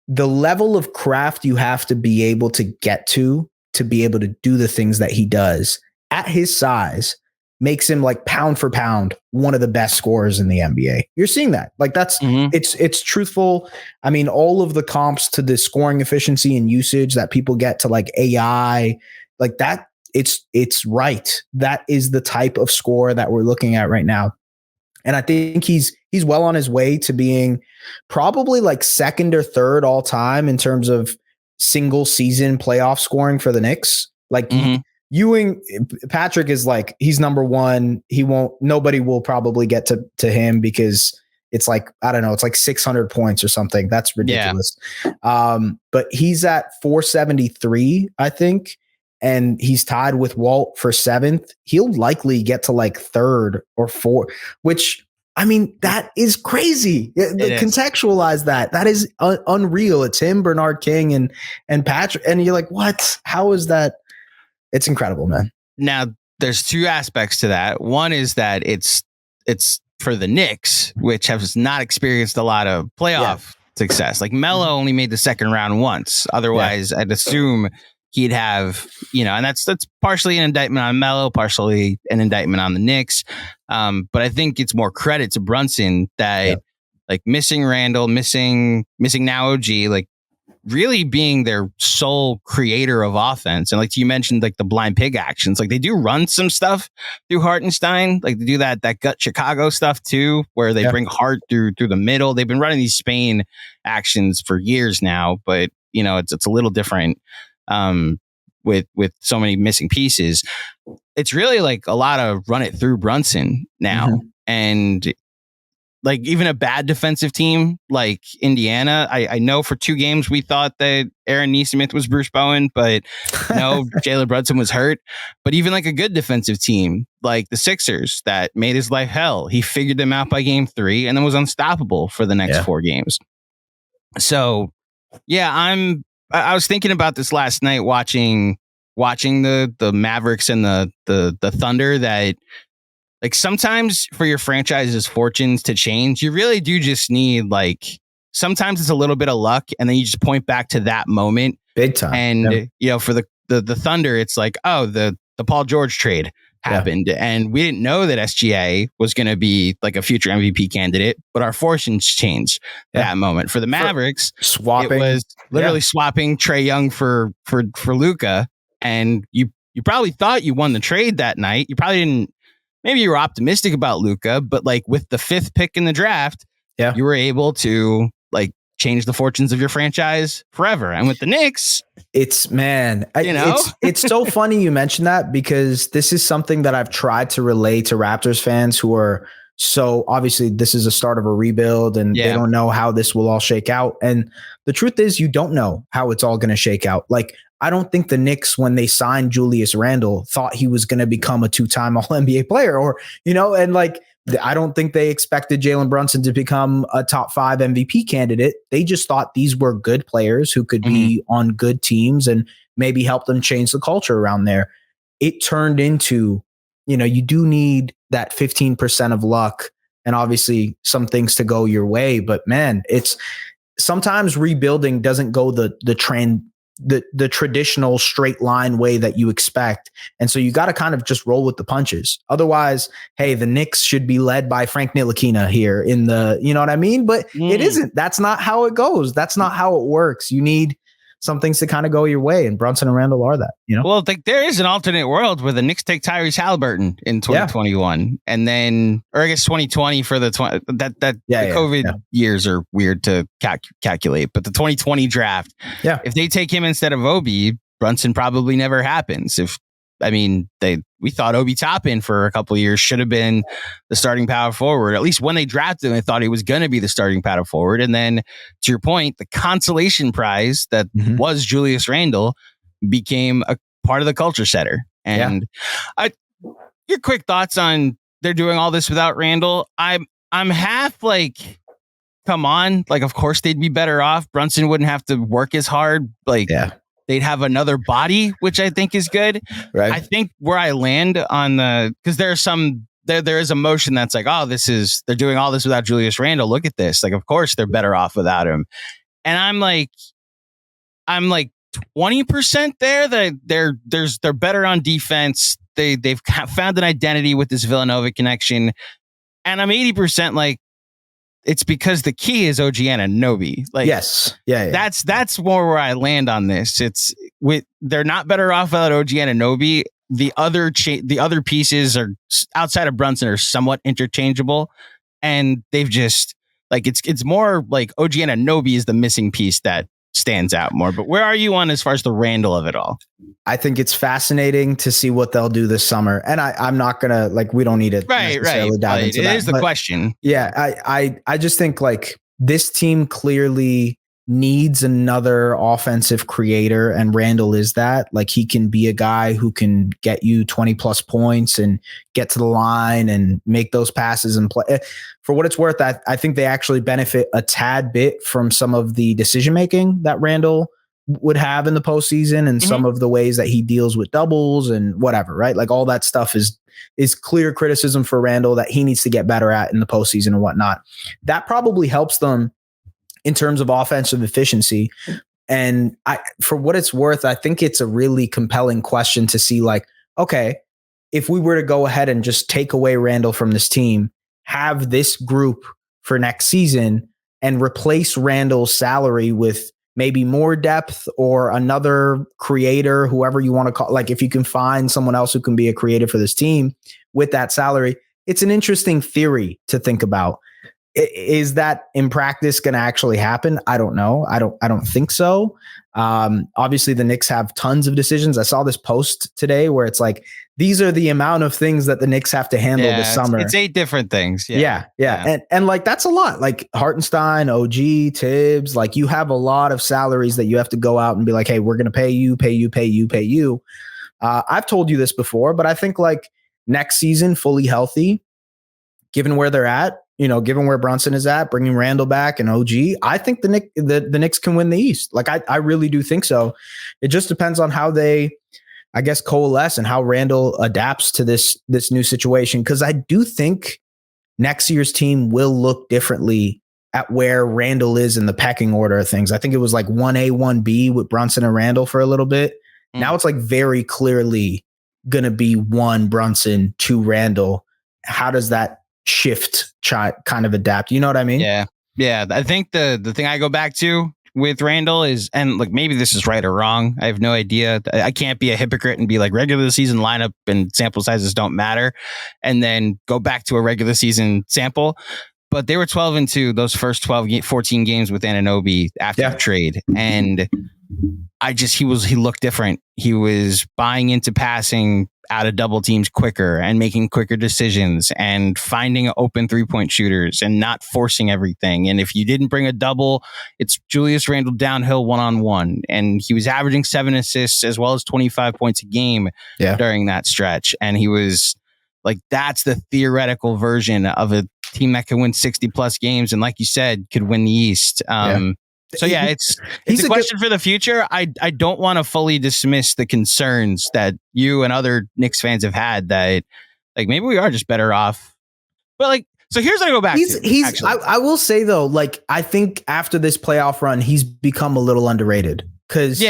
[SPEAKER 2] the level of craft you have to be able to get to be able to do the things that he does at his size makes him, like, pound for pound one of the best scorers in the NBA. You're seeing that. Like, that's it's truthful. I mean, all of the comps to the scoring efficiency and usage that people get to, like, AI, like that, it's right. That is the type of score that we're looking at right now. And I think he's well on his way to being probably like second or third all time in terms of single season playoff scoring for the Knicks. Like, Ewing, Patrick is like, he's number one. Nobody will probably get to him because it's like, I don't know, it's like 600 points or something. That's ridiculous. Yeah. But he's at 473, I think. And he's tied with Walt for 7th. He'll likely get to like 3rd or 4th, which, I mean, that is crazy. Contextualize that. That is unreal. It's him, Bernard King, and Patrick. And you're like, what? How is that? It's incredible, man.
[SPEAKER 1] Now, there's 2 aspects to that. One is that it's for the Knicks, which has not experienced a lot of playoff success. Like, Melo only made the second round once. Otherwise, I'd assume he'd have, and that's partially an indictment on Melo, partially an indictment on the Knicks. But I think it's more credit to Brunson that like missing Randall, missing now OG, like really being their sole creator of offense. And like you mentioned, like the blind pig actions, like they do run some stuff through Hartenstein. Like they do that gut Chicago stuff too, where they bring Hart through the middle. They've been running these Spain actions for years now, but it's a little different. With so many missing pieces, it's really like a lot of run it through Brunson now. And like even a bad defensive team like Indiana, I know for 2 games we thought that Aaron Nesmith was Bruce Bowen, but no, Jalen Brunson was hurt. But even like a good defensive team like the Sixers that made his life hell, he figured them out by game 3 and then was unstoppable for the next 4 games. So I was thinking about this last night watching the Mavericks and the Thunder, that like sometimes for your franchise's fortunes to change, you really do just need, like, sometimes it's a little bit of luck and then you just point back to that moment.
[SPEAKER 2] Big time.
[SPEAKER 1] And for the Thunder, it's like, oh, the Paul George trade happened and we didn't know that SGA was going to be like a future MVP candidate, but our fortunes changed that moment. For the Mavericks,
[SPEAKER 2] swapping,
[SPEAKER 1] it was literally swapping Trae Young for Luka, and you probably thought you won the trade that night. You probably didn't. Maybe you were optimistic about Luka, but like with the 5th pick in the draft, you were able to like change the fortunes of your franchise forever. And with the Knicks,
[SPEAKER 2] it's so funny you mentioned that, because this is something that I've tried to relay to Raptors fans who are so obviously this is a start of a rebuild and they don't know how this will all shake out. And the truth is you don't know how it's all going to shake out. Like, I don't think the Knicks, when they signed Julius Randle, thought he was going to become a 2-time All-NBA player or, and like, I don't think they expected Jalen Brunson to become a top 5 MVP candidate. They just thought these were good players who could be on good teams and maybe help them change the culture around there. It turned into, you do need that 15% of luck and obviously some things to go your way. But man, it's sometimes rebuilding doesn't go the traditional straight line way that you expect. And so you got to kind of just roll with the punches. Otherwise, hey, the Knicks should be led by Frank Ntilikina here in the, you know what I mean? But it isn't. That's not how it goes. That's not how it works. You need some things to kind of go your way. And Brunson and Randall are that,
[SPEAKER 1] Well, there is an alternate world where the Knicks take Tyrese Halliburton in 2021 and then, or I guess 2020 for the COVID years are weird to calculate, but the 2020 draft, if they take him instead of Obi, Brunson probably never happens. We thought Obi Toppin for a couple of years should have been the starting power forward. At least when they drafted him, they thought he was going to be the starting power forward. And then, to your point, the consolation prize that was Julius Randle became a part of the culture setter. And your quick thoughts on they're doing all this without Randle. I'm half like, come on, like of course they'd be better off. Brunson wouldn't have to work as hard. They'd have another body, which I think is good. Right. I think where I land on because there is a motion that's like, oh, they're doing all this without Julius Randle. Look at this. Like, of course they're better off without him. And I'm like 20% there that they're better on defense. They've found an identity with this Villanova connection. And I'm 80% like, it's because the key is OG Anunoby. Like, yes, yeah. That's more where I land on this. They're not better off without OG Anunoby. The other pieces are outside of Brunson are somewhat interchangeable, and they've just like it's more like OG Anunoby is the missing piece that stands out more. But where are you on as far as the Randle of it all?
[SPEAKER 2] I think it's fascinating to see what they'll do this summer. And I'm not going to we don't need to necessarily dive into that.
[SPEAKER 1] It is the question.
[SPEAKER 2] Yeah. I just think like this team clearly needs another offensive creator, and Randle is that. Like, he can be a guy who can get you 20 plus points and get to the line and make those passes and play. For what it's worth, I think they actually benefit a tad bit from some of the decision making that Randle would have in the postseason, and some of the ways that he deals with doubles and whatever, right? Like, all that stuff is clear criticism for Randle that he needs to get better at in the postseason and whatnot. That probably helps them in terms of offensive efficiency. And for what it's worth, I think it's a really compelling question to see, like, okay, if we were to go ahead and just take away Randle from this team, have this group for next season, and replace Randle's salary with maybe more depth or another creator, whoever you want to call, like if you can find someone else who can be a creator for this team with that salary, it's an interesting theory to think about. Is that in practice going to actually happen? I don't know. I don't think so. Obviously the Knicks have tons of decisions. I saw this post today where it's like, these are the amount of things that the Knicks have to handle this summer.
[SPEAKER 1] It's 8 different things.
[SPEAKER 2] Yeah. And like, that's a lot. Like Hartenstein, OG, Tibbs, like you have a lot of salaries that you have to go out and be like, hey, we're going to pay you. I've told you this before, but I think like next season, fully healthy, given where they're at, given where Brunson is at, bringing Randle back and OG, I think the Knicks can win the East. Like, I really do think so. It just depends on how they, I guess, coalesce and how Randle adapts to this new situation. Because I do think next year's team will look differently at where Randle is in the pecking order of things. I think it was like 1A, 1B with Brunson and Randle for a little bit. Now it's like very clearly going to be 1 Brunson, 2 Randle. How does that shift kind of adapt? You know what I mean?
[SPEAKER 1] Yeah. I think the thing I go back to with Randle is, and like, maybe this is right or wrong, I have no idea. I can't be a hypocrite and be like, regular season lineup and sample sizes don't matter, and then go back to a regular season sample. But they were 12-2 those first 14 games with Anunoby after the trade, and he looked different. He was buying into passing out of double teams quicker and making quicker decisions and finding open 3-point shooters and not forcing everything. And if you didn't bring a double, it's Julius Randle downhill 1-on-1. And he was averaging 7 assists as well as 25 points a game during that stretch. And he was like, that's the theoretical version of a team that can win 60 plus games. And like you said, could win the East. So yeah, it's a question for the future. I don't want to fully dismiss the concerns that you and other Knicks fans have had that like maybe we are just better off. But like, so here's what I go back to.
[SPEAKER 2] I will say though, like I think after this playoff run, he's become a little underrated because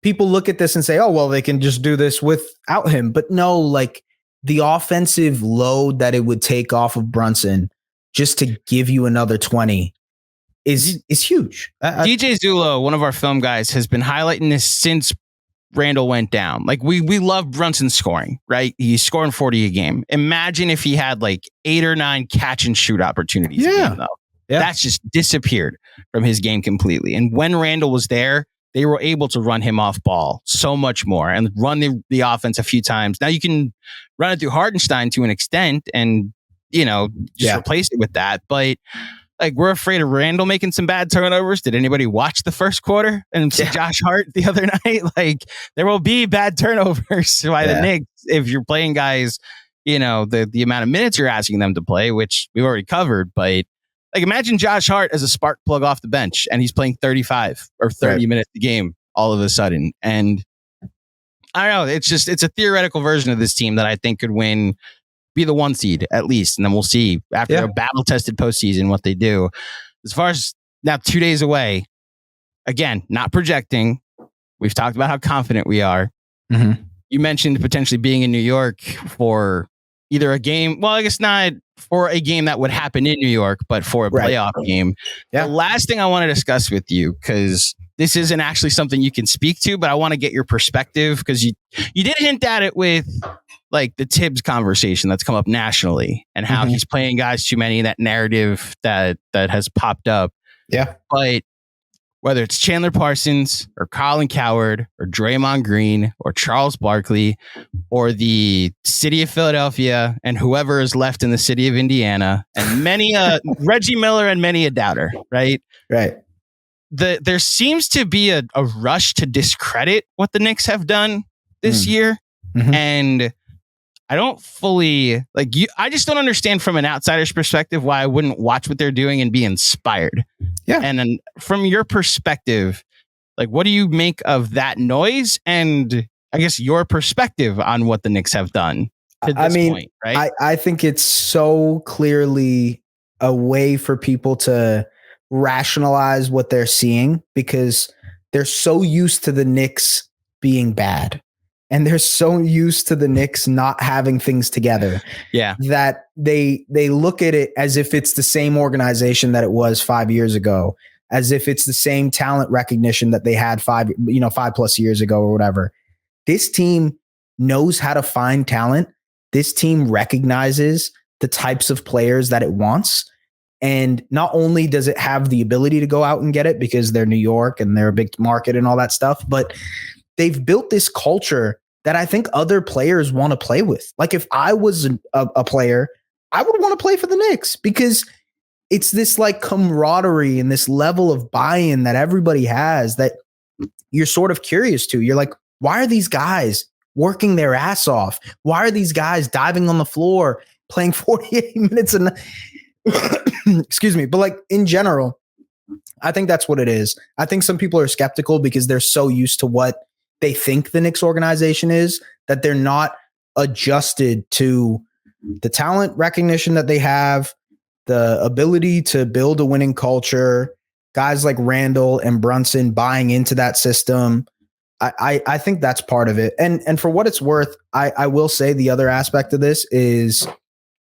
[SPEAKER 2] people look at this and say, oh well, they can just do this without him. But no, like the offensive load that it would take off of Brunson just to give you another 20. Is huge.
[SPEAKER 1] DJ Zulo, one of our film guys, has been highlighting this since Randle went down. Like we love Brunson scoring, right? He's scoring 40 a game. Imagine if he had like 8 or 9 catch and shoot opportunities. A game, though. That's just disappeared from his game completely. And when Randle was there, they were able to run him off ball so much more and run the offense a few times. Now you can run it through Hartenstein to an extent and, just replace it with that. But like, we're afraid of Randall making some bad turnovers. Did anybody watch the first quarter and see Josh Hart the other night? Like, there will be bad turnovers by the Knicks if you're playing guys, the amount of minutes you're asking them to play, which we've already covered. But like, imagine Josh Hart as a spark plug off the bench and he's playing 35 or 30 minutes a game all of a sudden. And I don't know. It's a theoretical version of this team that I think could be the 1 seed at least. And then we'll see after a battle tested postseason what they do. As far as now, 2 days away, again, not projecting. We've talked about how confident we are.
[SPEAKER 2] Mm-hmm.
[SPEAKER 1] You mentioned potentially being in New York for either a game. Well, I guess not for a game that would happen in New York, but for a playoff game. Yeah. The last thing I want to discuss with you, because this isn't actually something you can speak to, but I want to get your perspective, because you did hint at it with like the Tibbs conversation that's come up nationally and how he's playing guys too many, that narrative that has popped up.
[SPEAKER 2] Yeah.
[SPEAKER 1] But whether it's Chandler Parsons or Colin Cowherd or Draymond Green or Charles Barkley or the city of Philadelphia and whoever is left in the city of Indiana and many Reggie Miller and many a doubter, right?
[SPEAKER 2] Right.
[SPEAKER 1] There seems to be a rush to discredit what the Knicks have done this year. Mm-hmm. And I don't fully I just don't understand from an outsider's perspective why I wouldn't watch what they're doing and be inspired.
[SPEAKER 2] Yeah.
[SPEAKER 1] And then from your perspective, like, what do you make of that noise? And I guess your perspective on what the Knicks have done to this point, right?
[SPEAKER 2] I think it's so clearly a way for people to rationalize what they're seeing, because they're so used to the Knicks being bad. And they're so used to the Knicks not having things together, that they look at it as if it's the same organization that it was 5 years ago, as if it's the same talent recognition that they had 5+ years ago or whatever. This team knows how to find talent. This team recognizes the types of players that it wants. And not only does it have the ability to go out and get it because they're New York and they're a big market and all that stuff, but they've built this culture that I think other players want to play with. Like, if I was a player, I would want to play for the Knicks, because it's this like camaraderie and this level of buy-in that everybody has that you're sort of curious to. You're like, why are these guys working their ass off? Why are these guys diving on the floor, playing 48 minutes? And excuse me. But like, in general, I think that's what it is. I think some people are skeptical because they're so used to what they think the Knicks organization is, that they're not adjusted to the talent recognition that they have, the ability to build a winning culture, guys like Randall and Brunson buying into that system. I think that's part of it. And for what it's worth, I will say the other aspect of this is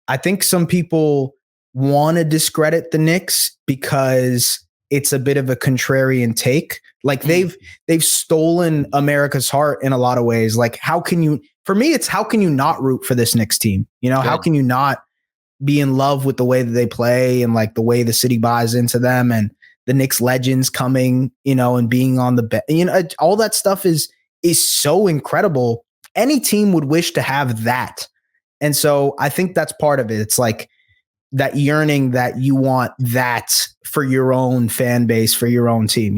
[SPEAKER 2] I think some people want to discredit the Knicks because it's a bit of a contrarian take. Like, they've stolen America's heart in a lot of ways. Like, how can you not root for this Knicks team? How can you not be in love with the way that they play and like the way the city buys into them and the Knicks legends coming, and being on the bench, all that stuff is so incredible. Any team would wish to have that. And so I think that's part of it. It's like that yearning that you want that for your own fan base, for your own team,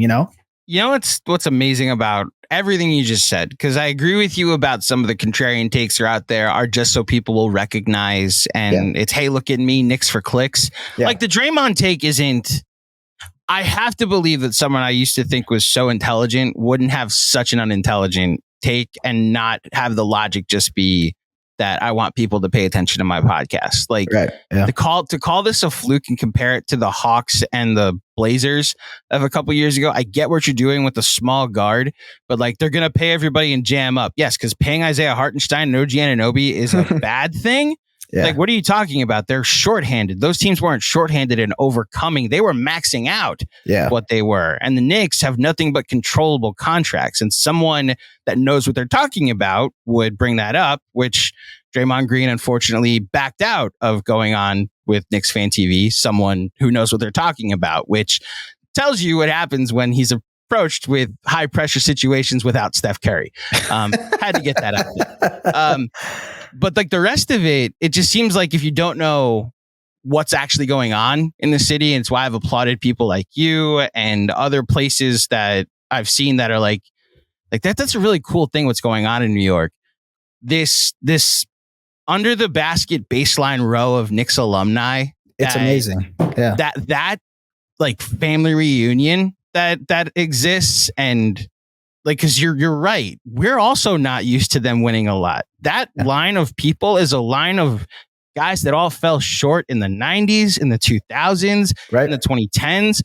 [SPEAKER 2] what's amazing about everything you just said, because I agree with you about some of the contrarian takes are out there are just so people will recognize, and it's, hey, look at me, Knicks for clicks. Like, the Draymond take isn't, I have to believe that someone I used to think was so intelligent wouldn't have such an unintelligent take and not have the logic just be that I want people to pay attention to my podcast. Like, to call this a fluke and compare it to the Hawks and the Blazers of a couple years ago, I get what you're doing with the small guard, but like, they're going to pay everybody and jam up. Yes, because paying Isaiah Hartenstein and OG Anunoby is a bad thing. Like, what are you talking about? They're shorthanded. Those teams weren't shorthanded and overcoming. They were maxing out what they were. And the Knicks have nothing but controllable contracts. And someone that knows what they're talking about would bring that up, which Draymond Green, unfortunately, backed out of going on with Knicks Fan TV, someone who knows what they're talking about, which tells you what happens when he's a
[SPEAKER 1] approached with high pressure situations without Steph Curry. Had to get that out there. But like the rest of it, it just seems like if you don't know what's actually going on in the city, and it's why I've applauded people like you and other places that I've seen that are like that's a really cool thing what's going on in New York. This under the basket baseline row of Knicks alumni.
[SPEAKER 2] It's amazing. Yeah.
[SPEAKER 1] That like family reunion that exists, and like, cause you're right. We're also not used to them winning a lot. That line of people is a line of guys that all fell short in the 90s, in the 2000s,
[SPEAKER 2] right,
[SPEAKER 1] in the 2010s.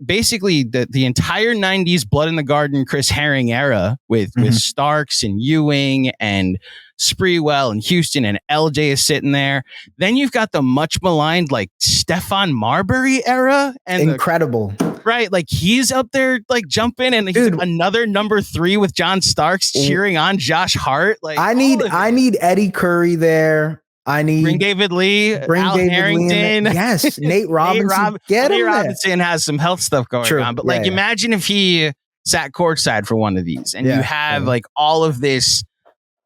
[SPEAKER 1] Basically the entire 90s Blood in the Garden Chris Herring era with Starks and Ewing and Spreewell and Houston, and LJ is sitting there. Then you've got the much maligned like Stephon Marbury era, and
[SPEAKER 2] incredible.
[SPEAKER 1] Right, like he's up there like jumping, and he's another number 3 with John Starks cheering on Josh Hart. Like
[SPEAKER 2] I need Eddie Curry there. Bring
[SPEAKER 1] David Lee, Al Harrington.
[SPEAKER 2] Yes, Nate Robinson.
[SPEAKER 1] Nate Robinson has some health stuff going on, but like imagine if he sat courtside for one of these, and you have like all of this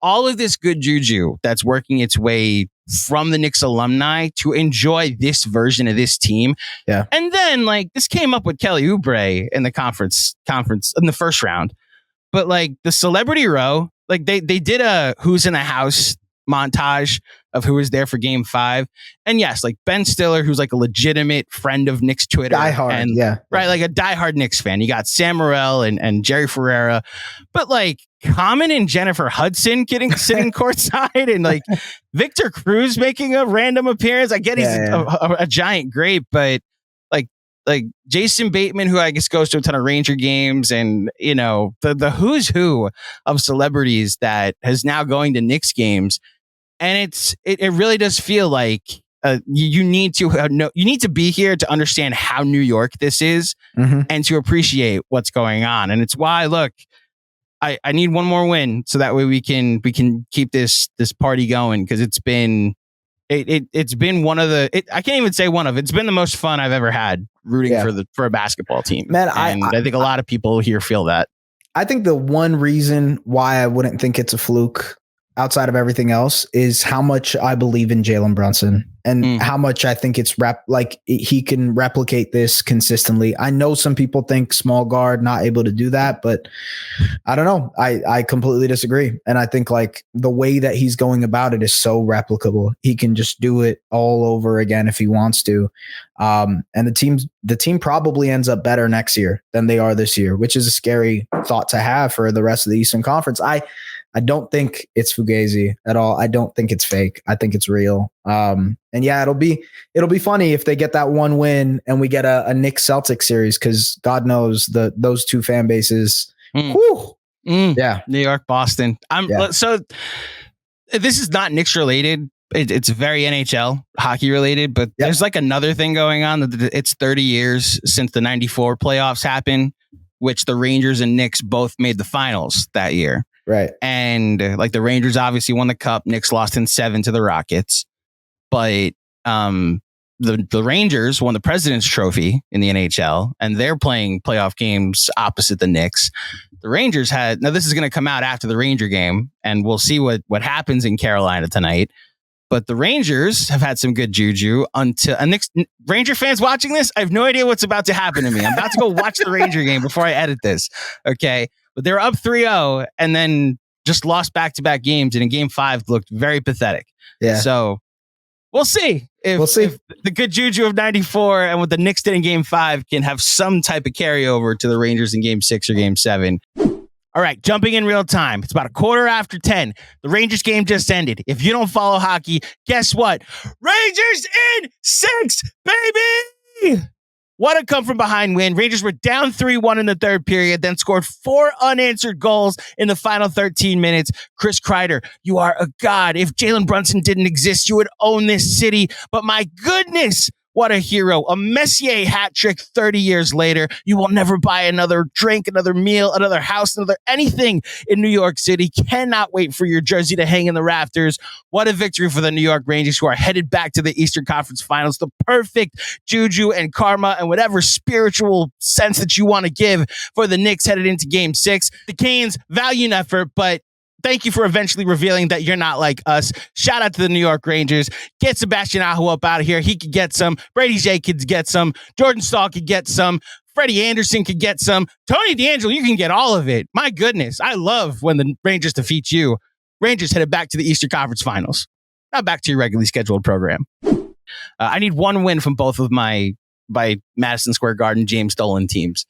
[SPEAKER 1] good juju that's working its way from the Knicks alumni to enjoy this version of this team.
[SPEAKER 2] Yeah.
[SPEAKER 1] And then like this came up with Kelly Oubre in the conference in the first round. But like the celebrity row, like they did a who's in the house montage of who was there for game 5. And yes, like Ben Stiller, who's like a legitimate friend of Knicks Twitter.
[SPEAKER 2] Diehard,
[SPEAKER 1] right, like a diehard Knicks fan. You got Sam Morril and Jerry Ferreira. But like Common and Jennifer Hudson sitting courtside, and like Victor Cruz making a random appearance. I get he's a giant grape, but like Jason Bateman, who I guess goes to a ton of Ranger games, and you know the who's who of celebrities that is now going to Knicks games. And it really does feel like you need to be here to understand how New York this is, and to appreciate what's going on. And it's why, look, I need one more win so that way we can keep this party going, because it's been one of the I can't even say one of, it's been the most fun I've ever had rooting for a basketball team.
[SPEAKER 2] Man,
[SPEAKER 1] I think a lot of people here feel that.
[SPEAKER 2] I think the one reason why I wouldn't think it's a fluke, outside of everything else, is how much I believe in Jalen Brunson, and how much I think it's he can replicate this consistently. I know some people think small guard not able to do that, but I don't know. I completely disagree. And I think like the way that he's going about it is so replicable. He can just do it all over again if he wants to. And the team probably ends up better next year than they are this year, which is a scary thought to have for the rest of the Eastern Conference. I don't think it's fugazi at all. I don't think it's fake. I think it's real. And yeah, it'll be funny if they get that one win and we get a Knicks Celtics series, because God knows those two fan bases. Yeah,
[SPEAKER 1] New York, Boston. So this is not Knicks related. It's very NHL hockey related, but there's like another thing going on. It's 30 years since the 94 playoffs happened, which the Rangers and Knicks both made the finals that year.
[SPEAKER 2] Right.
[SPEAKER 1] And like the Rangers obviously won the cup. Knicks lost in 7 to the Rockets. But the Rangers won the President's Trophy in the NHL, and they're playing playoff games opposite the Knicks. The Rangers now this is going to come out after the Ranger game, and we'll see what happens in Carolina tonight. But the Rangers have had some good juju until Ranger fans watching this. I have no idea what's about to happen to me. I'm about to go watch the Ranger game before I edit this. Okay. But they were up 3-0 and then just lost back-to-back games. And in game 5 looked very pathetic.
[SPEAKER 2] Yeah.
[SPEAKER 1] So we'll see if the good juju of 94 and what the Knicks did in game 5 can have some type of carryover to the Rangers in game 6 or game 7. All right, jumping in real time. It's about 10:15. The Rangers game just ended. If you don't follow hockey, guess what? Rangers in 6, baby! What a come from behind win. Rangers were down 3-1 in the third period, then scored 4 unanswered goals in the final 13 minutes. Chris Kreider, you are a god. If Jalen Brunson didn't exist, you would own this city. But my goodness, What a hero. A Messier hat trick 30 years later. You will never buy another drink, another meal, another house, another anything in New York City. Cannot wait for your jersey to hang in the rafters. What a victory for the New York Rangers, who are headed back to the Eastern Conference Finals. The perfect juju and karma and whatever spiritual sense that you want to give for the Knicks headed into Game 6. The Canes, valiant effort, but thank you for eventually revealing that you're not like us. Shout out to the New York Rangers. Get Sebastian Aho up out of here. He could get some. Brady J could get some. Jordan Stahl could get some. Freddie Anderson could get some. Tony DeAngelo, you can get all of it. My goodness. I love when the Rangers defeat you. Rangers headed back to the Eastern Conference Finals. Now back to your regularly scheduled program. I need one win from both of my Madison Square Garden James Dolan teams.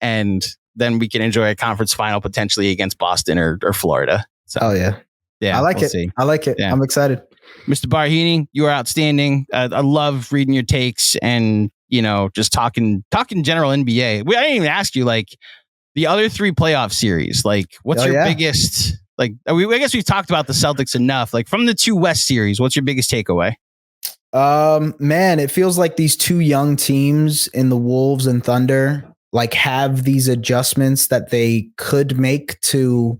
[SPEAKER 1] And then we can enjoy a conference final potentially against Boston or Florida. So,
[SPEAKER 2] oh yeah.
[SPEAKER 1] Yeah.
[SPEAKER 2] I like it.
[SPEAKER 1] See.
[SPEAKER 2] I like it. Yeah. I'm excited.
[SPEAKER 1] Mr. Baraheni, you are outstanding. I love reading your takes and, just talking general NBA. I didn't even ask you, like, the other 3 playoff series. Like, what's your biggest, like, I guess we've talked about the Celtics enough. Like, from the 2 West series, what's your biggest takeaway?
[SPEAKER 2] Man, it feels like these 2 young teams in the Wolves and Thunder, like, have these adjustments that they could make to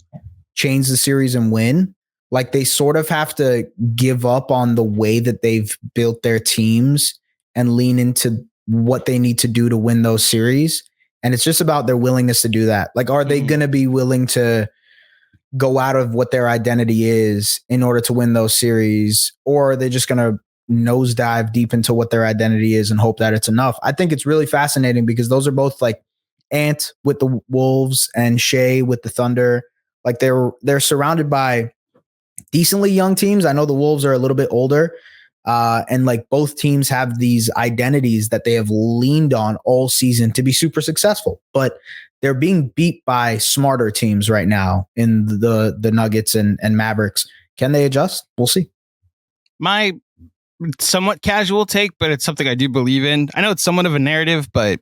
[SPEAKER 2] change the series and win. Like, they sort of have to give up on the way that they've built their teams and lean into what they need to do to win those series. And it's just about their willingness to do that. Like, are they going to be willing to go out of what their identity is in order to win those series? Or are they just going to nosedive deep into what their identity is and hope that it's enough? I think it's really fascinating because those are both like Ant with the Wolves and Shea with the Thunder. Like, they're surrounded by decently young teams. I know the Wolves are a little bit older, and like both teams have these identities that they have leaned on all season to be super successful. But they're being beat by smarter teams right now in the Nuggets and Mavericks. Can they adjust? We'll see. My
[SPEAKER 1] somewhat casual take, but it's something I do believe in. I know it's somewhat of a narrative, but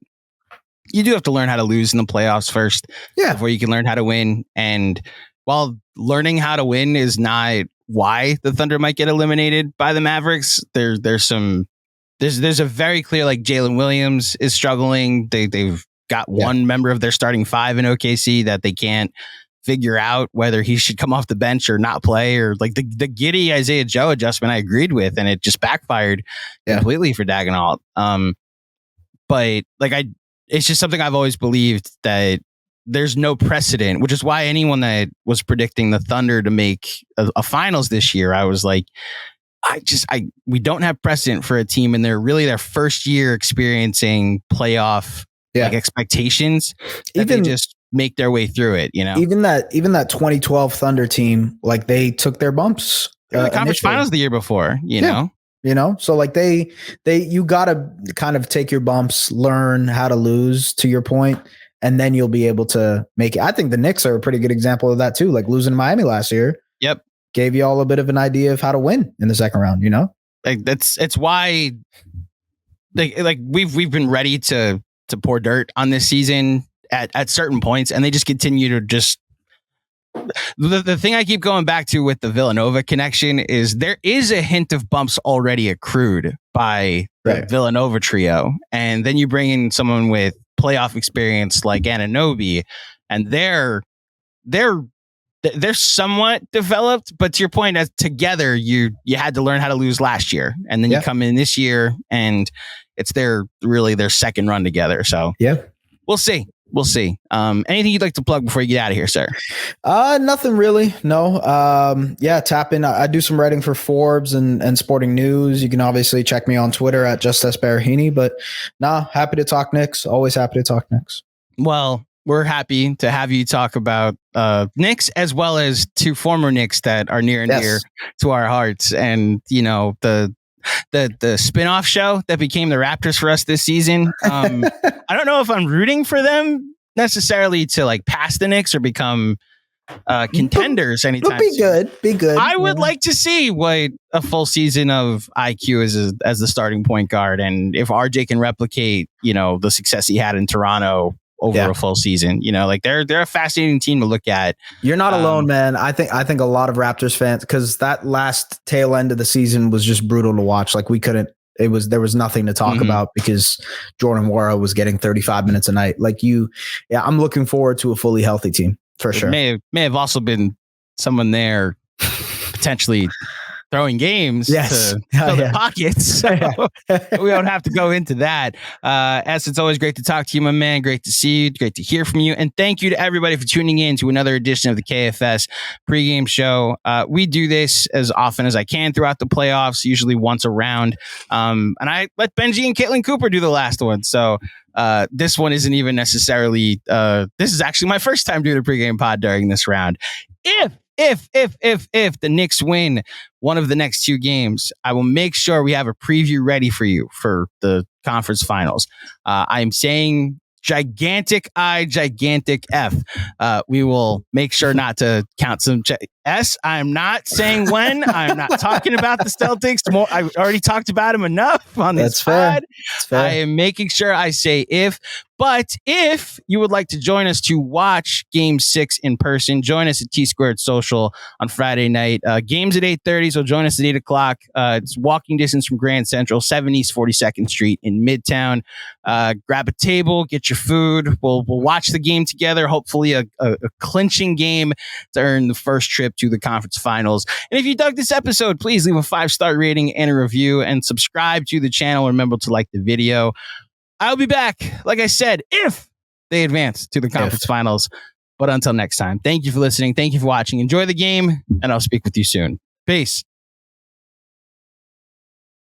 [SPEAKER 1] you do have to learn how to lose in the playoffs first before you can learn how to win. And while learning how to win is not why the Thunder might get eliminated by the Mavericks, there's a very clear, like, Jalen Williams is struggling. They've got one member of their starting 5 in OKC that they can't figure out whether he should come off the bench or not play, or like the giddy Isaiah Joe adjustment I agreed with, and it just backfired completely for Daigneault. But like it's just something I've always believed, that there's no precedent, which is why anyone that was predicting the Thunder to make a finals this year, I was like, we don't have precedent for a team in their first year experiencing playoff like expectations that they just make their way through it.
[SPEAKER 2] Even that 2012 Thunder team, like, they took their bumps.
[SPEAKER 1] The conference finals the year before, you know,
[SPEAKER 2] so like you gotta kind of take your bumps, learn how to lose, to your point, and then you'll be able to make it. I think the Knicks are a pretty good example of that too. Like, losing to Miami last year.
[SPEAKER 1] Yep.
[SPEAKER 2] Gave you all a bit of an idea of how to win in the second round,
[SPEAKER 1] Like, it's why like we've been ready to pour dirt on this season at certain points, and they just continue to just. The thing I keep going back to with the Villanova connection is there is a hint of bumps already accrued by the Villanova trio. And then you bring in someone with playoff experience like Anunoby, and they're somewhat developed, but to your point, as together you had to learn how to lose last year, and then you come in this year and it's their second run together. So we'll see. Anything you'd like to plug before you get out of here, sir?
[SPEAKER 2] Nothing really. No. Tap in. I do some writing for Forbes and Sporting News. You can obviously check me on Twitter at just Es Baraheni, but happy to talk Knicks. Always happy to talk Knicks.
[SPEAKER 1] Well, we're happy to have you talk about Knicks, as well as 2 former Knicks that are near and dear to our hearts. And, the spin-off show that became the Raptors for us this season. I don't know if I'm rooting for them necessarily to like pass the Knicks or become contenders anytime soon.
[SPEAKER 2] Be good.
[SPEAKER 1] I would like to see what a full season of IQ is as the starting point guard, and if RJ can replicate, the success he had in Toronto over a full season. Like they're a fascinating team to look at.
[SPEAKER 2] You're not alone, man. I think a lot of Raptors fans, because that last tail end of the season was just brutal to watch. Like we couldn't there was nothing to talk about because Jordan Nwora was getting 35 minutes a night. I'm looking forward to a fully healthy team for sure.
[SPEAKER 1] May have also been someone there potentially throwing games to fill the pockets. So we don't have to go into that. Es, it's always great to talk to you, my man. Great to see you. Great to hear from you. And thank you to everybody for tuning in to another edition of the KFS pregame show. We do this as often as I can throughout the playoffs, usually once a round. And I let Benji and Caitlin Cooper do the last one. So this one isn't even necessarily, this is actually my first time doing a pregame pod during this round. If the Knicks win one of the next 2 games, I will make sure we have a preview ready for you for the conference finals. I am saying gigantic I, gigantic F. We will make sure not to count some S. I'm not saying when. I'm not talking about the Celtics. I already talked about them enough on this pod. I am making sure I say if. But if you would like to join us to watch Game 6 in person, join us at T-Squared Social on Friday night. Games at 8:30, so join us at 8 o'clock. It's walking distance from Grand Central, 7 East 42nd Street in Midtown. Grab a table, get your food. We'll watch the game together, hopefully a clinching game to earn the first trip to the conference finals. And if you dug this episode, please leave a 5-star rating and a review and subscribe to the channel. Remember to like the video. I'll be back, like I said, if they advance to the conference finals. But until next time, thank you for listening. Thank you for watching. Enjoy the game, and I'll speak with you soon. Peace.